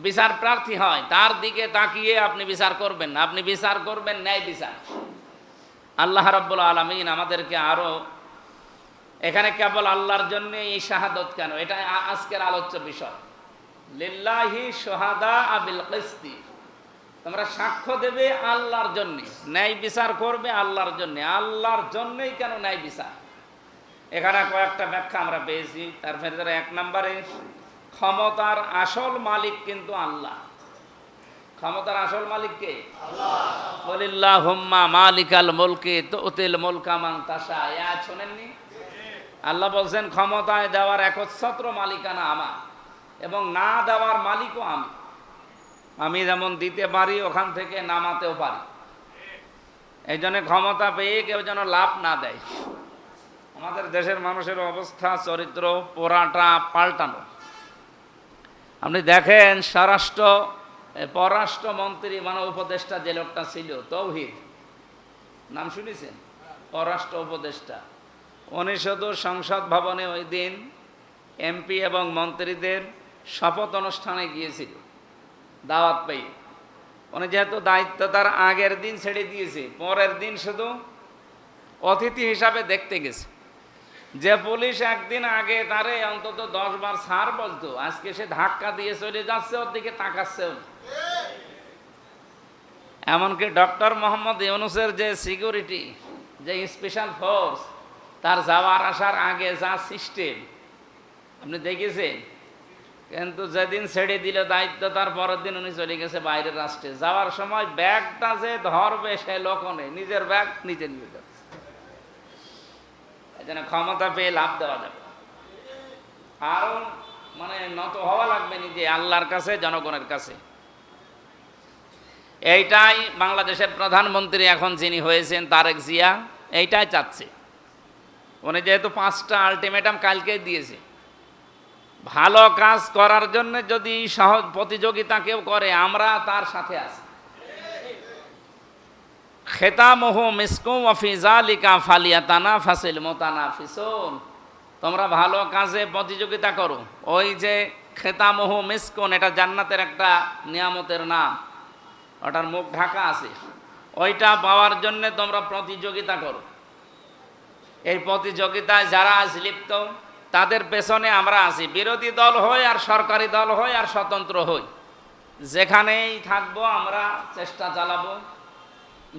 বিচার প্রার্থী হয়, তার দিকে তাকিয়ে আপনি বিচার করবেন না, আপনি বিচার করবেন ন্যায় বিচার। আল্লাহ রাব্বুল আলামিন আমাদেরকে আরো, এখানে কেবল আল্লাহর জন্য এই শাহাদত কেন, এটা আজকের আলোচ্য বিষয়। লিল্লাহি শুহাদা বিল কিসতি, তোমরা সাক্ষ্য দেবে আল্লাহর জন্য, ন্যায় বিচার করবে আল্লাহর জন্য। আল্লাহর জন্যই কেন ন্যায় বিচার? এখানে কয়েকটা ব্যাখ্যা আমরা পেয়েছি। তার ভেতরে 1 নম্বরে, ক্ষমতার আসল মালিক কিন্তু আল্লাহ। ক্ষমতার আসল মালিক কে? বলিল্লাহুম্মা মালিকাল মুলকি তুতিল মুলকা মান তাশা। এই আয়াত শোনেননি? আল্লাহ বলছেন ক্ষমতায় দেওয়ার একচ্ছত্র মালিকানা আমার, এবং না দেওয়ার মালিকও আমি। আমি যেমন দিতে পারি, ওখান থেকে নামাতেও পারি। এই জন্য ক্ষমতা পেয়ে কেউ যেন লাভ না দেয়। আমাদের দেশের মানুষের অবস্থা, চরিত্র পোড়াটা পাল্টানো। আপনি দেখেন পররাষ্ট্রমন্ত্রী মানে উপদেষ্টা যে লোকটা ছিল, তৌহিদ নাম শুনেছেন? পররাষ্ট্র উপদেষ্টা। উনি শুধু সংসদ ভবনে ওই দিন এমপি এবং মন্ত্রীদের শপথ অনুষ্ঠানে গিয়েছিল দাওয়াত পেয়ে। উনি যেহেতু দায়িত্ব তার আগের দিন ছেড়ে দিয়েছে, পরের দিন শুধু অতিথি হিসাবে দেখতে গেছে। যে পুলিশ একদিন আগে তারে অন্তত 10 বার ছাড় বলতো, আজকে সে ধাক্কা দিয়ে চলে যাচ্ছে, ওর দিকে তাকাচ্ছেও না। এমনকি ডক্টর মোহাম্মদ ইউনূসের যে সিকিউরিটি, যে স্পেশাল ফোর্স, তার যাওয়ার আসার আগে যা সিস্টেম আপনি দেখেছেন, কিন্তু যেদিন ছেড়ে দিল দায়িত্ব তার পরের দিন উনি চলে গেছে বাইরের রাষ্ট্রে। যাওয়ার সময় ব্যাগটা যে ধরবে সে লোক নেই, নিজের ব্যাগ নিজে নিয়ে যাচ্ছে। এই জন্য ক্ষমতা পেয়ে লাভ দেওয়া যাবে, আরো মানে নত হওয়া লাগবে নিজে আল্লাহর কাছে, জনগণের কাছে। এইটাই বাংলাদেশের প্রধানমন্ত্রী এখন যিনি হয়েছেন তারেক জিয়া এইটাই চাচ্ছে। উনি যেহেতু 5টা আলটিমেটাম কালকে দিয়েছে, ভালো কাজ করার জন্য যদি সহজ প্রতিযোগিতা কেউ করে, আমরা তার সাথে আছি। খেতামুহু মিসকুম ওয়া ফি যালিকা ফালিয়াতানাফাসিল মুতানাফিসুন। তোমরা ভালো কাজে প্রতিযোগিতা করো। ওই যে খেতামুহু মিসকুন, এটা জান্নাতের একটা নিয়ামতের নাম, ওটার মুখ ঢাকা আছে। ওইটা পাওয়ার জন্য তোমরা প্রতিযোগিতা করো। এই প্রতিযোগিতায় যারা আজ লিপ্ত তাদের পেছনে আমরা আছি। বিরোধী দল হই আর সরকারি দল হই আর স্বতন্ত্র হই, যেখানেই থাকবো আমরা চেষ্টা চালাবো,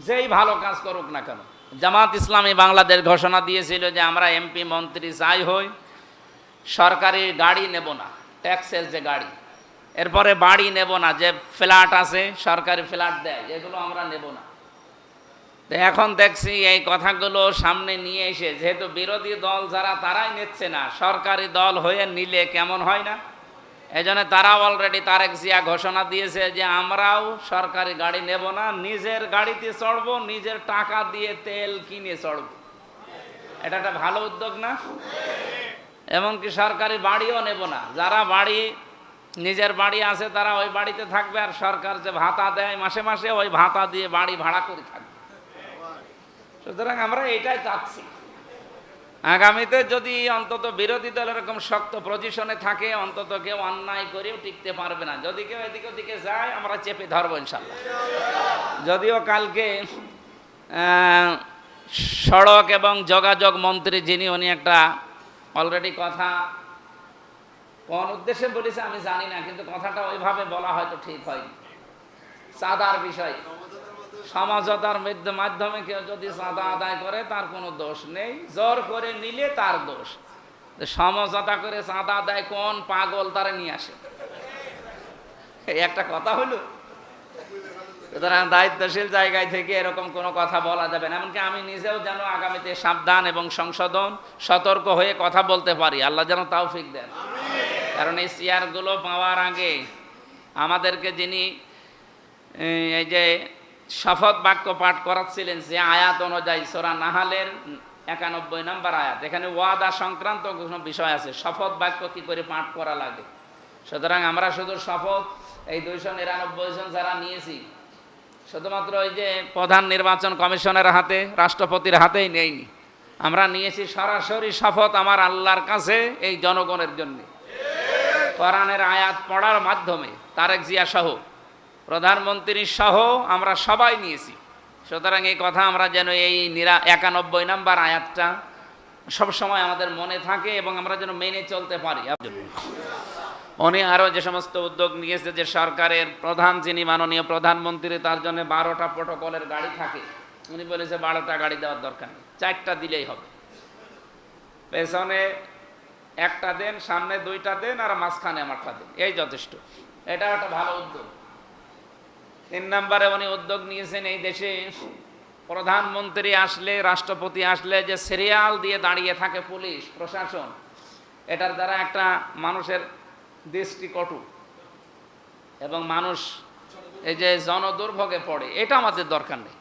যেই ভালো কাজ করুক না কেন। জামাত ইসলামী বাংলাদেশ ঘোষণা দিয়েছিল যে আমরা এমপি মন্ত্রী যাই হই সরকারি গাড়ি নেব না, ট্যাক্সের যে গাড়ি, এরপরে বাড়ি নেব না, যে ফ্ল্যাট আছে সরকারি ফ্ল্যাট দেয়, এগুলো আমরা নেব না। তো এখন দেখছি এই কথাগুলো সামনে নিয়ে এসে, যেহেতু বিরোধী দল যারা তারাই নিচ্ছে না, সরকারি দল হয়ে নিলে কেমন হয় না? এই জন্য তারা অলরেডি তারেক জিয়া ঘোষণা দিয়েছে যে আমরাও সরকারি গাড়ি নেব না, নিজের গাড়িতে চড়বো, নিজের টাকা দিয়ে তেল কিনে চড়বো। এটা একটা ভালো উদ্যোগ না? এমনকি সরকারি বাড়িও নেব না, যারা নিজের বাড়ি আছে তারা ওই বাড়িতে থাকবে, আর সরকার যে ভাতা দেয় মাসে মাসে ওই ভাতা দিয়ে বাড়ি ভাড়া করে থাকবে। সুতরাং আমরা এটাই চাচ্ছি। আগামীতে যদি অন্তত বিরোধী দল এরকম শক্ত পজিশনে থাকে, অন্তত কেউ অন্যায় করেও টিকতে পারবে না। যদি কেউ এদিকে ওদিকে যায় আমরা চেপে ধরবো ইনশাল্লাহ। যদিও কালকে সড়ক এবং যোগাযোগ মন্ত্রী যিনি, উনি একটা অলরেডি কথা কোন উদ্দেশ্যে বলেছে আমি জানি না, কিন্তু কথাটা ওইভাবে বলা হয়তো ঠিক হয়নি। চাঁদার বিষয়, সমঝোতার মাধ্যমে কেউ যদি চাঁদা আদায় করে তার কোনো দোষ নেই, জোর করে নিলে তার দোষ। সমঝোতা করে চাঁদা আদায় কোন পাগল তারা নিয়ে আসে, এই একটা কথা হলো। সুতরাং দায়িত্বশীল জায়গায় থেকে এরকম কোনো কথা বলা যাবে না। এমনকি আমি নিজেও যেন আগামীতে সাবধান এবং সতর্ক হয়ে কথা বলতে পারি, আল্লাহ যেন তৌফিক দেন। কারণ এই চেয়ারগুলো পাওয়ার আগে আমাদেরকে যিনি এই যে শপথ বাক্য পাঠ করাচ্ছিলেন, যে আয়াত অনুযায়ী সূরা নাহালের 91 নম্বর আয়াত, এখানে ওয়াদা সংক্রান্ত কোনো বিষয় আছে, শপথ বাক্য কি করে পাঠ করা লাগে। সুতরাং আমরা শুধু শপথ এই 299 জন যারা নিয়েছি, শুধুমাত্র ওই যে প্রধান নির্বাচন কমিশনের হাতে, রাষ্ট্রপতির হাতেই নেইনি, আমরা নিয়েছি সরাসরি শপথ আমার আল্লাহর কাছে এই জনগণের জন্য। কোরআনের আয়াত পড়ার মাধ্যমে তারেক জিয়া সহ, প্রধানমন্ত্রী সহ আমরা সবাই নিয়েছি। সুতরাং এই কথা আমরা যেন এই 91 নম্বর আয়াতটা সবসময় আমাদের মনে থাকে এবং আমরা যেন মেনে চলতে পারি। উনি আরও যে সমস্ত উদ্যোগ নিয়েছে, যে সরকারের প্রধান যিনি মাননীয় প্রধানমন্ত্রী, তার জন্য 12টা প্রোটোকলের গাড়ি থাকে। উনি বলেছে 12টা গাড়ি দেওয়ার দরকার নেই, 4টা দিলেই হবে। পেছনে 1টা দেন, সামনে 2টা দেন, আর মাঝখানে আমারটা দেন, এই যথেষ্ট। এটা একটা ভালো উদ্যোগ। তিন নম্বরে উনি উদ্যোগ নিয়েছেন এই দেশে প্রধানমন্ত্রী আসলে, রাষ্ট্রপতি আসলে যে সিরিয়াল দিয়ে দাঁড়িয়ে থাকে পুলিশ প্রশাসন, এটার দ্বারা একটা মানুষের দৃষ্টি কটু এবং মানুষ এই যে জনদুর্ভোগে পড়ে, এটা আমাদের দরকার নেই।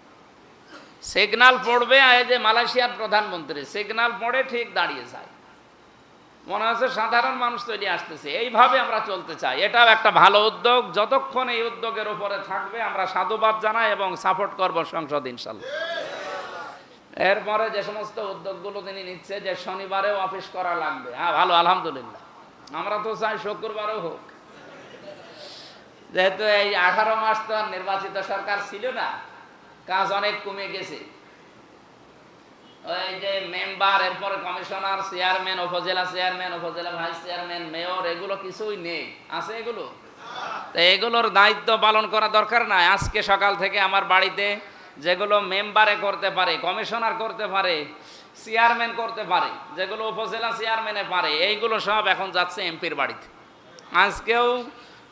সিগন্যাল পড়বে, এই যে মালয়েশিয়ার প্রধানমন্ত্রী সিগন্যাল পড়ে ঠিক দাঁড়িয়ে যায়, মনে হচ্ছে সাধারণ মানুষ তৈরি আসতেছে। এইভাবে আমরা চলতে চাই, এটাও একটা ভালো উদ্যোগ। যতক্ষণ এই উদ্যোগের উপরে থাকবে আমরা সাধুবাদ জানাই এবং সাপোর্ট করব সংসদ ইনশাল্লাহ। এরপরে যে সমস্ত উদ্যোগগুলো তিনি নিচ্ছে, যে শনিবারেও অফিস করা লাগবে, হ্যাঁ ভালো, আলহামদুলিল্লাহ। আমরা তো চাই শুক্রবারও হোক, যেহেতু এই 18 মাস তো নির্বাচিত সরকার ছিল না, কাজ অনেক কমে গেছে। ওই যে মেম্বার, এরপরে কমিশনার, চেয়ারম্যান, উপজেলা চেয়ারম্যান, উপজেলা ভাইস চেয়ারম্যান, মেয়র, এগুলো কিছুই নেই। আছে এগুলো? তো এগুলোর দায়িত্ব পালন করা দরকার নাই। আজকে সকাল থেকে আমার বাড়িতে যেগুলো মেম্বারে করতে পারে, কমিশনার করতে পারে, চেয়ারম্যান করতে পারে, যেগুলো উপজেলা চেয়ারম্যানে পারে, এইগুলো সব এখন যাচ্ছে এমপির বাড়িতে। আজকেও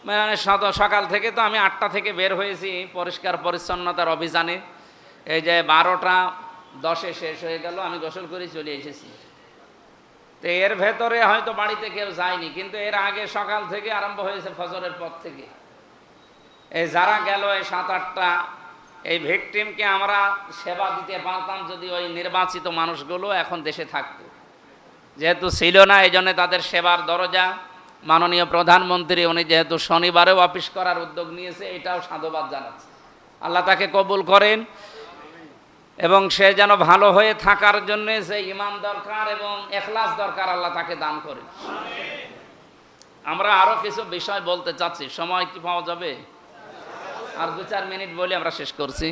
মানে সকাল থেকে তো আমি 8টা থেকে বের হয়েছি পরিষ্কার পরিচ্ছন্নতার অভিযানে। এই যে 12টা 10-এ শেষ হয়ে গেল, আমি গোসল করে চলে এসেছি। তো এর ভেতরে হয়তো বাড়িতে কেউ যায়নি, কিন্তু এর আগে সকাল থেকে আরম্ভ হয়েছে, ফজরের পর থেকে। এই যারা গেল এই 7-8টা, এই ভিকটিমকে আমরা সেবা দিতে পারতাম যদি ওই নির্বাচিত মানুষগুলো এখন দেশে থাকতো। যেহেতু ছিল না, এই জন্য তাদের সেবার দরজা মাননীয় প্রধানমন্ত্রী উনি যেহেতু শনিবারেও অফিস করার উদ্যোগ নিয়েছে, এটাও সাধুবাদ জানাচ্ছে। আল্লাহ তাকে কবুল করেন এবং সে যেন ভালো হয়ে থাকার জন্য যে ঈমান দরকার এবং ইখলাস দরকার, আল্লাহ তাকে দান করেন। আমরা আরো কিছু বিষয় বলতে চাচ্ছি, সময় কি পাওয়া যাবে? আর 2-4 মিনিট বলে আমরা শেষ করছি।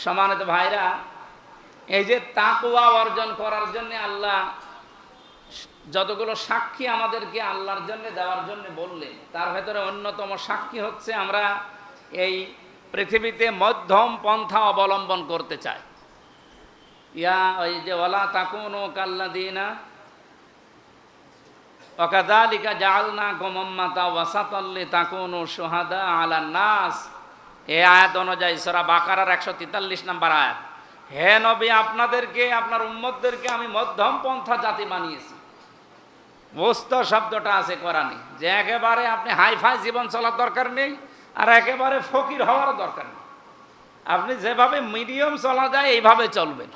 সম্মানিত ভাইরা, এই যে তাকওয়া অর্জন করার জন্য আল্লাহ যতগুলো সাক্ষী আমাদেরকে আল্লাহর জন্য দেওয়ার জন্য বললেন, তার ভেতরে অন্যতম সাক্ষী হচ্ছে আমরা এই পৃথিবীতে মধ্যম পন্থা অবলম্বন করতে চাই। ওই যে ওয়ালা তাকুনু কাল্লাযিনা ওয়াকাযালিকা জাআলনাকুম উম্মাতাও ওয়াসাতাল লিতাকুনু শুহাদা আলান নাস। এই আয়াত অনুযায়ী সূরা বাকারার 143 নম্বর আয়াত। হে নবী, আপনাদেরকে, আপনার উম্মতদেরকে আমি মধ্যম পন্থা জাতি বানিয়েছি। ওস্ত শব্দটা আছে কোরআনে, যে একেবারে আপনি হাইফাই জীবন চলার দরকার নেই, আর একেবারে ফকির হওয়ার দরকার নেই। আপনি যেভাবে মিডিয়াম চলা যায় এইভাবে চলবেন।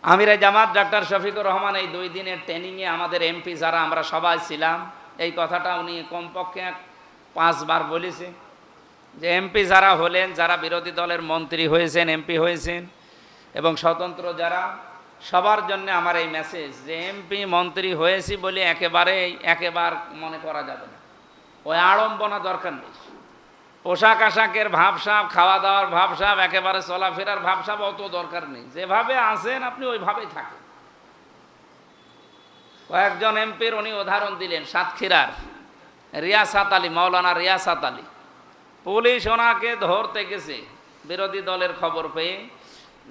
আমিরে জামাত ডক্টর শফিকুর রহমান এই 2 দিনের ট্রেনিংয়ে আমাদের এমপি যারা আমরা সবাই ছিলাম, এই কথাটা উনি কমপক্ষে 5 বার বলেছে, যে এমপি যারা হলেন, যারা বিরোধী দলের মন্ত্রী হয়েছেন, এমপি হয়েছেন এবং যারা, সবার জন্য আমার এই মেসেজ, যে এমপি মন্ত্রী হয়েছি বলে একেবার মনে করা যাবে না। ওই আড়ম্বনা দরকার নেই। পোশাক আশাকের ভাবসাব, খাওয়া দাওয়ার ভাবসাব, একেবারে চলাফেরার ভাবসাব অত দরকার নেই। যেভাবে আছেন আপনি ওইভাবেই থাকেন। কয়েকজন এমপির উনি উদাহরণ দিলেন। সাতক্ষীরার রিয়াসাত আলী, মাওলানা রিয়াসাত আলী, পুলিশ ওনাকে ধরতে গেছে বিরোধী দলের খবর পেয়ে,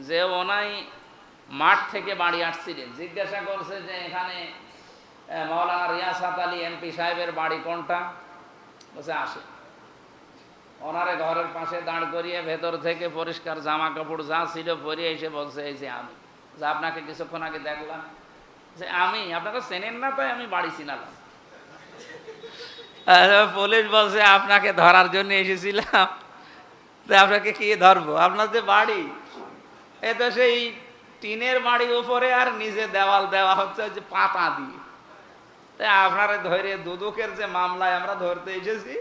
যে ওনাই মাঠ থেকে বাড়ি আসছিলেন। জিজ্ঞাসা করছে যে এখানে মাওলানা রিয়াসাত আলী এমপি সাহেবের বাড়ি কোনটা? বলছে আসে। ওনারে ঘরের পাশে দাঁড় করিয়ে ভেতর থেকে পরিষ্কার জামা কাপড় যা ছিল পরিয়ে এসে বলছে, এই যে আমি, যে আপনাকে কিছুক্ষণ আগে দেখলাম। যে আমি, আপনারা চেনেন না তাই আমি বাড়ি চিনালাম। পুলিশ বলছে আপনাকে ধরার জন্য এসেছিলাম। আপনাকে কি ধরবো? আপনার যে বাড়ি, এ তো সেই টিনের বাড়ি উপরে, আর নিজে দেওয়াল দেওয়া হচ্ছে যে পাতা দিয়ে। তাই আপনারা ধরে দুদকের যে মামলায় আমরা ধরতে এসেছি,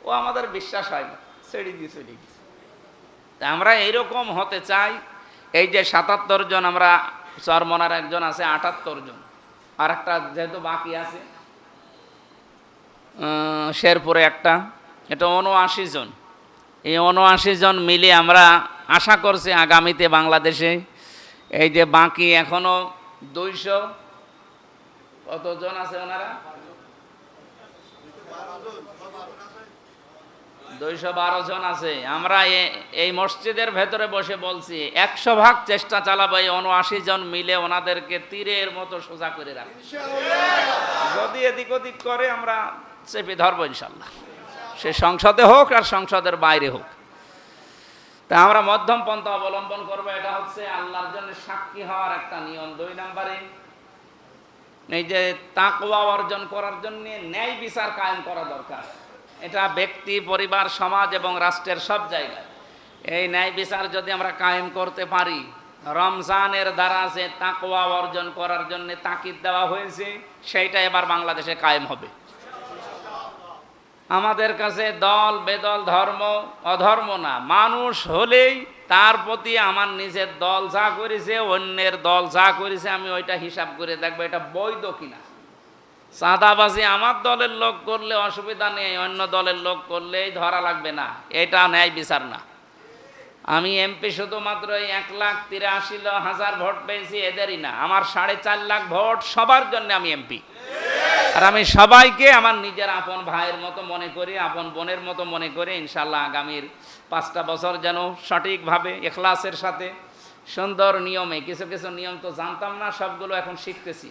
ও আমাদের বিশ্বাস হয় না, ছেড়ে দিয়ে চলে গেছে। তা আমরা এইরকম হতে চাই। এই যে 77 জন, আমরা চরমনার একজন আছে 78 জন, আর একটা যেহেতু বাকি আছে শেরপুরে একটা, এটা 79 জন। এই 79 জন মিলে আমরা আশা করছি আগামীতে বাংলাদেশে এই যে বাকি এখনো 200 কতজন আছে, ওনারা 212 জন আছে। আমরা এই মসজিদের ভেতরে বসে বলছি 100% চেষ্টা চালাবো এই 79 জন মিলে ওনাদেরকে তীরের মতো সোজা করে রাখবো। যদি এদিক ওদিক করে আমরা চেপে ধরবো ইনশাল্লাহ, সে সংসদে হোক আর সংসদের বাইরে হোক। তা আমরা মধ্যম পন্থা অবলম্বন করবো, এটা হচ্ছে আল্লাহর জন্য সাক্ষী হওয়ার একটা নিয়ম। 2 নম্বরে এই যে তাকওয়া অর্জন করার জন্য ন্যায় বিচার কায়েম করা দরকার। এটা ব্যক্তি, পরিবার, সমাজ এবং রাষ্ট্রের সব জায়গায় এই ন্যায় বিচার যদি আমরা কায়েম করতে পারি, রমজানের দ্বারা যে তাকওয়া অর্জন করার জন্য তাকিদ দেওয়া হয়েছে সেইটা এবার বাংলাদেশে কায়েম হবে। আমাদের কাছে দল বেদল, ধর্ম অধর্ম না, মানুষ হলেই তার প্রতি আমার নিজের দল যা করেছে, অন্যের দল যা করেছে, আমি ওইটা হিসাব করে দেখবো এটা বৈধ কিনা। চাঁদাবাজি আমার দলের লোক করলে অসুবিধা নেই, অন্য দলের লোক করলেই ধরা লাগবে না, এটা ন্যায় বিচার না। আমি এমপি শুধুমাত্র 1,83,000 ভোট পেয়েছি এদেরই না, আমার 4.5 লাখ ভোট সবার জন্য আমি এমপি। আর আমি সবাইকে আমার নিজের আপন ভাইয়ের মতো মনে করি, আপন বোনের মতো মনে করি। ইনশাল্লাহ আগামীর 5টা বছর যেন সঠিকভাবে ইখলাসের সাথে সুন্দর নিয়মে, কিছু কিছু নিয়ম তো জানতাম না, সবগুলো এখন শিখতেছি।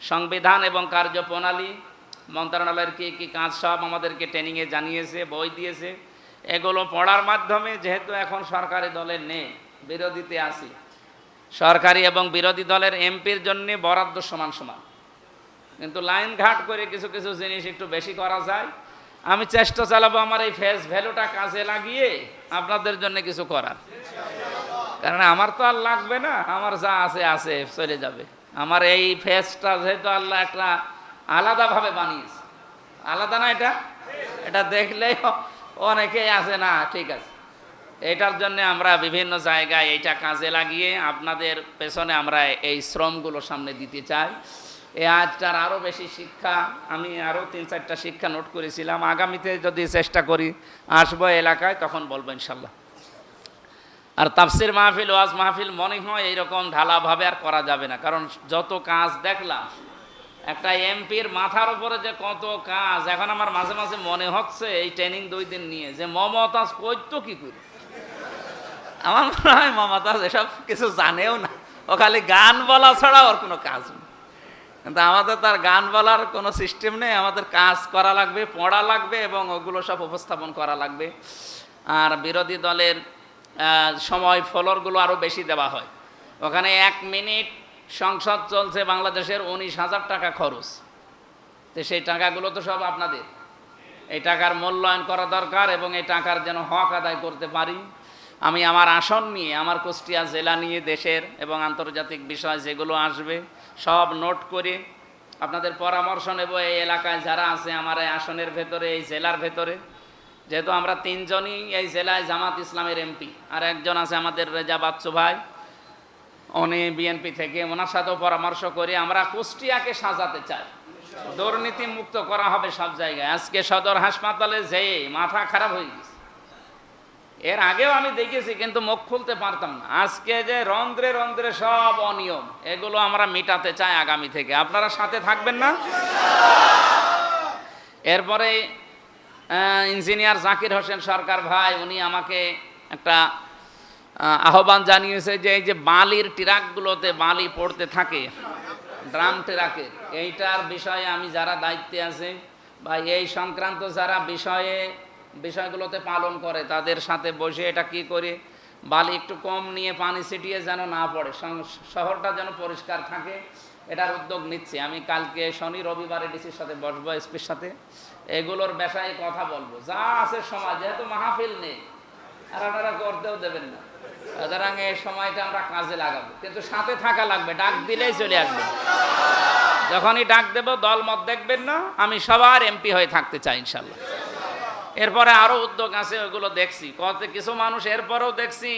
সংবিধান এবং কার্যপ্রণালী, মন্ত্রণালয়ের কী কী কাজ সব আমাদেরকে ট্রেনিংয়ে জানিয়েছে, বই দিয়েছে। এগুলো পড়ার মাধ্যমে, যেহেতু এখন সরকারি দলের নেই, বিরোধীতে আছি, সরকারি এবং বিরোধী দলের এমপির জন্যে বরাদ্দ সমান সমান, কিন্তু লাইন ঘাট করে কিছু কিছু জিনিস একটু বেশি করা যায়। আমি চেষ্টা চালাবো আমার এই ফেস ভ্যালুটা কাজে লাগিয়ে আপনাদের জন্য কিছু করার, কারণ আমার তো আর লাগবে না, আমার যা আছে আছে চলে যাবে। আমার এই ফেসটা যেহেতু আল্লাহ একটা আলাদাভাবে বানিয়েছে, আলাদা না এটা, এটা দেখলেই অনেকেই আছে না ঠিক আছে, এটার জন্য আমরা বিভিন্ন জায়গায় এইটা কাজে লাগিয়ে আপনাদের পেছনে আমরা এই শ্রমগুলো সামনে দিতে চাই। এই আজটার আরও বেশি শিক্ষা, আমি আরও 3-4টা শিক্ষা নোট করেছিলাম, আগামীতে যদি চেষ্টা করি আসবো এলাকায় তখন বলবো ইনশাল্লাহ। আর তাফসির মাহফিল, ওয়াজ মাহফিল মনে হয় এইরকম ঢালাভাবে আর করা যাবে না, কারণ যত কাজ দেখলাম একটা এমপির মাথার উপরে যে কত কাজ, এখন আমার মাঝে মাঝে মনে হচ্ছে এই ট্রেনিং 2 দিন নিয়ে যে মমতাজ করতো কি করে। আমার মনে হয় মমতাজ এসব কিছু জানেও না, ও খালি গান বলা ছাড়া ওর কোনো কাজ নেই। কিন্তু আমাদের তার গান বলার কোনো সিস্টেম নেই, আমাদের কাজ করা লাগবে, পড়া লাগবে এবং ওগুলো সব উপস্থাপন করা লাগবে। আর বিরোধী দলের সময় ফলরগুলো আরও বেশি দেওয়া হয়, ওখানে 1 মিনিট সংসদ চলছে বাংলাদেশের 19,000 টাকা খরচ, তো সেই টাকাগুলো তো সব আপনাদের। এই টাকার মূল্যায়ন করা দরকার এবং এই টাকার যেন হক আদায় করতে পারি। আমি আমার আসন নিয়ে, আমার কুষ্টিয়া জেলা নিয়ে দেশের এবং আন্তর্জাতিক বিষয় যেগুলো আসবে সব নোট করে আপনাদের পরামর্শ নেব। এই এলাকায় যারা আছে আমার এই আসনের ভেতরে, এই জেলার ভেতরে, যেহেতু আমরা 3 জনই এই জেলায় জামাত ইসলামের এমপি, আর একজন আছে আমাদের রেজা বাচ্চু ভাই, উনি বিএনপি থেকে, ওনার সাথেও পরামর্শ করে আমরা কুষ্টিয়াকে সাজাতে চাই, দুর্নীতি মুক্ত করা হবে সব জায়গায়। আজকে সদর হাসপাতালে যেয়ে মাথা খারাপ হয়ে গেছে, এর আগেও আমি দেখেছি কিন্তু মুখ খুলতে পারতাম না। আজকে যে রন্ধ্রে রন্ধ্রে সব অনিয়ম, এগুলো আমরা মেটাতে চাই আগামী থেকে, আপনারা সাথে থাকবেন না? এরপরে ইঞ্জিনিয়ার জাকির হোসেন সরকার ভাই, উনি আমাকে একটা আহ্বান জানিয়েছে যে এই যে বালির ট্রাকগুলোতে বালি পড়তে থাকে, ড্রাম ট্রাকের, এইটার বিষয়ে আমি যারা দায়িত্বে আছে বা এই সংক্রান্ত যারা বিষয়গুলোতে পালন করে তাদের সাথে বসে এটা কি করে বালি একটু কম নিয়ে পানি ছিটিয়ে যেন না পড়ে, শহরটা যেন পরিষ্কার থাকে, এটার উদ্যোগ নিচ্ছে। আমি কালকে শনি রবিবারে ডিসির সাথে বসবো, এসপির সাথে, এগুলোর বিষয়ে কথা বলবো। যা আছে সময়, যেহেতু মাহফিল নেই আর আপনারা করতেও দেবেন না, সুতরাং এই সময়টা আমরা কাজে লাগাবো, কিন্তু সাথে থাকা লাগবে, ডাক দিলেই চলে আসবে। যখনই ডাক দেব দল মত দেখবেন না, আমি সবার এমপি হয়ে থাকতে চাই ইনশাল্লাহ। এরপরে আরও উদ্যোগ আছে, ওগুলো দেখছি, কিছু মানুষ এরপরেও দেখছি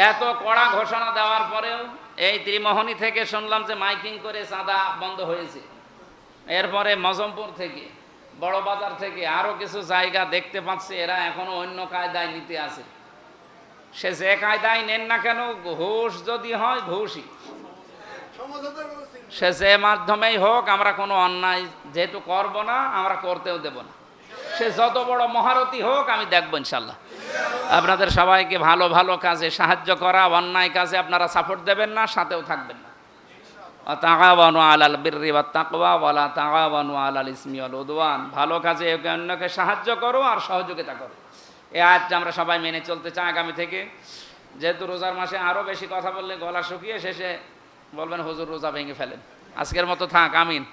এত কড়া ঘোষণা দেওয়ার পরেও, এই ত্রিমোহনী থেকে শুনলাম যে মাইকিং করে চাঁদা বন্ধ হয়েছে, এরপরে মজমপুর থেকে, বড় বাজার থেকে আরও কিছু জায়গা দেখতে পাচ্ছি এরা এখনো অন্য কায়দায় নিতে আছে। সে যে কায়দায় নেন না কেন, ঘুষ যদি হয় ঘুষই, সে যে মাধ্যমেই হোক, আমরা কোনো অন্যায় যেহেতু করব না, আমরা করতেও দেব না। সে যত বড় মহারথী হোক, আমি দেখবো ইনশাল্লাহ। আপনাদের সবাইকে ভালো ভালো কাজে সাহায্য করা, অন্যায় কাজে আপনারা সাপোর্ট দেবেন না, সাথেও থাকবেন না। তাআওয়ানু আলাল বিররি ওয়াত তাকওয়া ওয়ালা তাআওয়ানু আলাল ইসমি ওয়াল উদওয়ান। ভালো কাজে একে অন্যকে সাহায্য করো আর সহযোগিতা করো, এই আয়াতটা আমরা সবাই মেনে চলতে চাই আগামী থেকে। যেহেতু রোজার মাসে আরও বেশি কথা বললে গলা শুকিয়ে শেষে বলবেন হুজুর রোজা ভেঙে ফেলেন। আজকের মতো থাক, আমিন।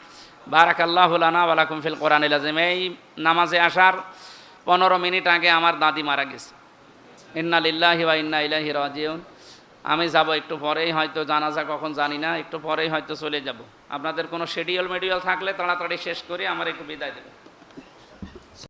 বারাকাল্লাহু লানা ওয়া লাকুম ফিল কোরআনিল আযীম। এই নামাজে আসার 15 মিনিট আগে আমার দাদি মারা গেছে। ইন্না লিল্লাহি ওয়া ইন্না ইলাইহি রাজিউন। আমি যাব একটু পরেই, হয়তো জানাজা কখন জানি না, একটু পরেই হয়তো চলে যাব। আপনাদের কোনো শিডিউল মিডিউল থাকলে তাড়াতাড়ি শেষ করে আমার একটু বিদায় দেবেন।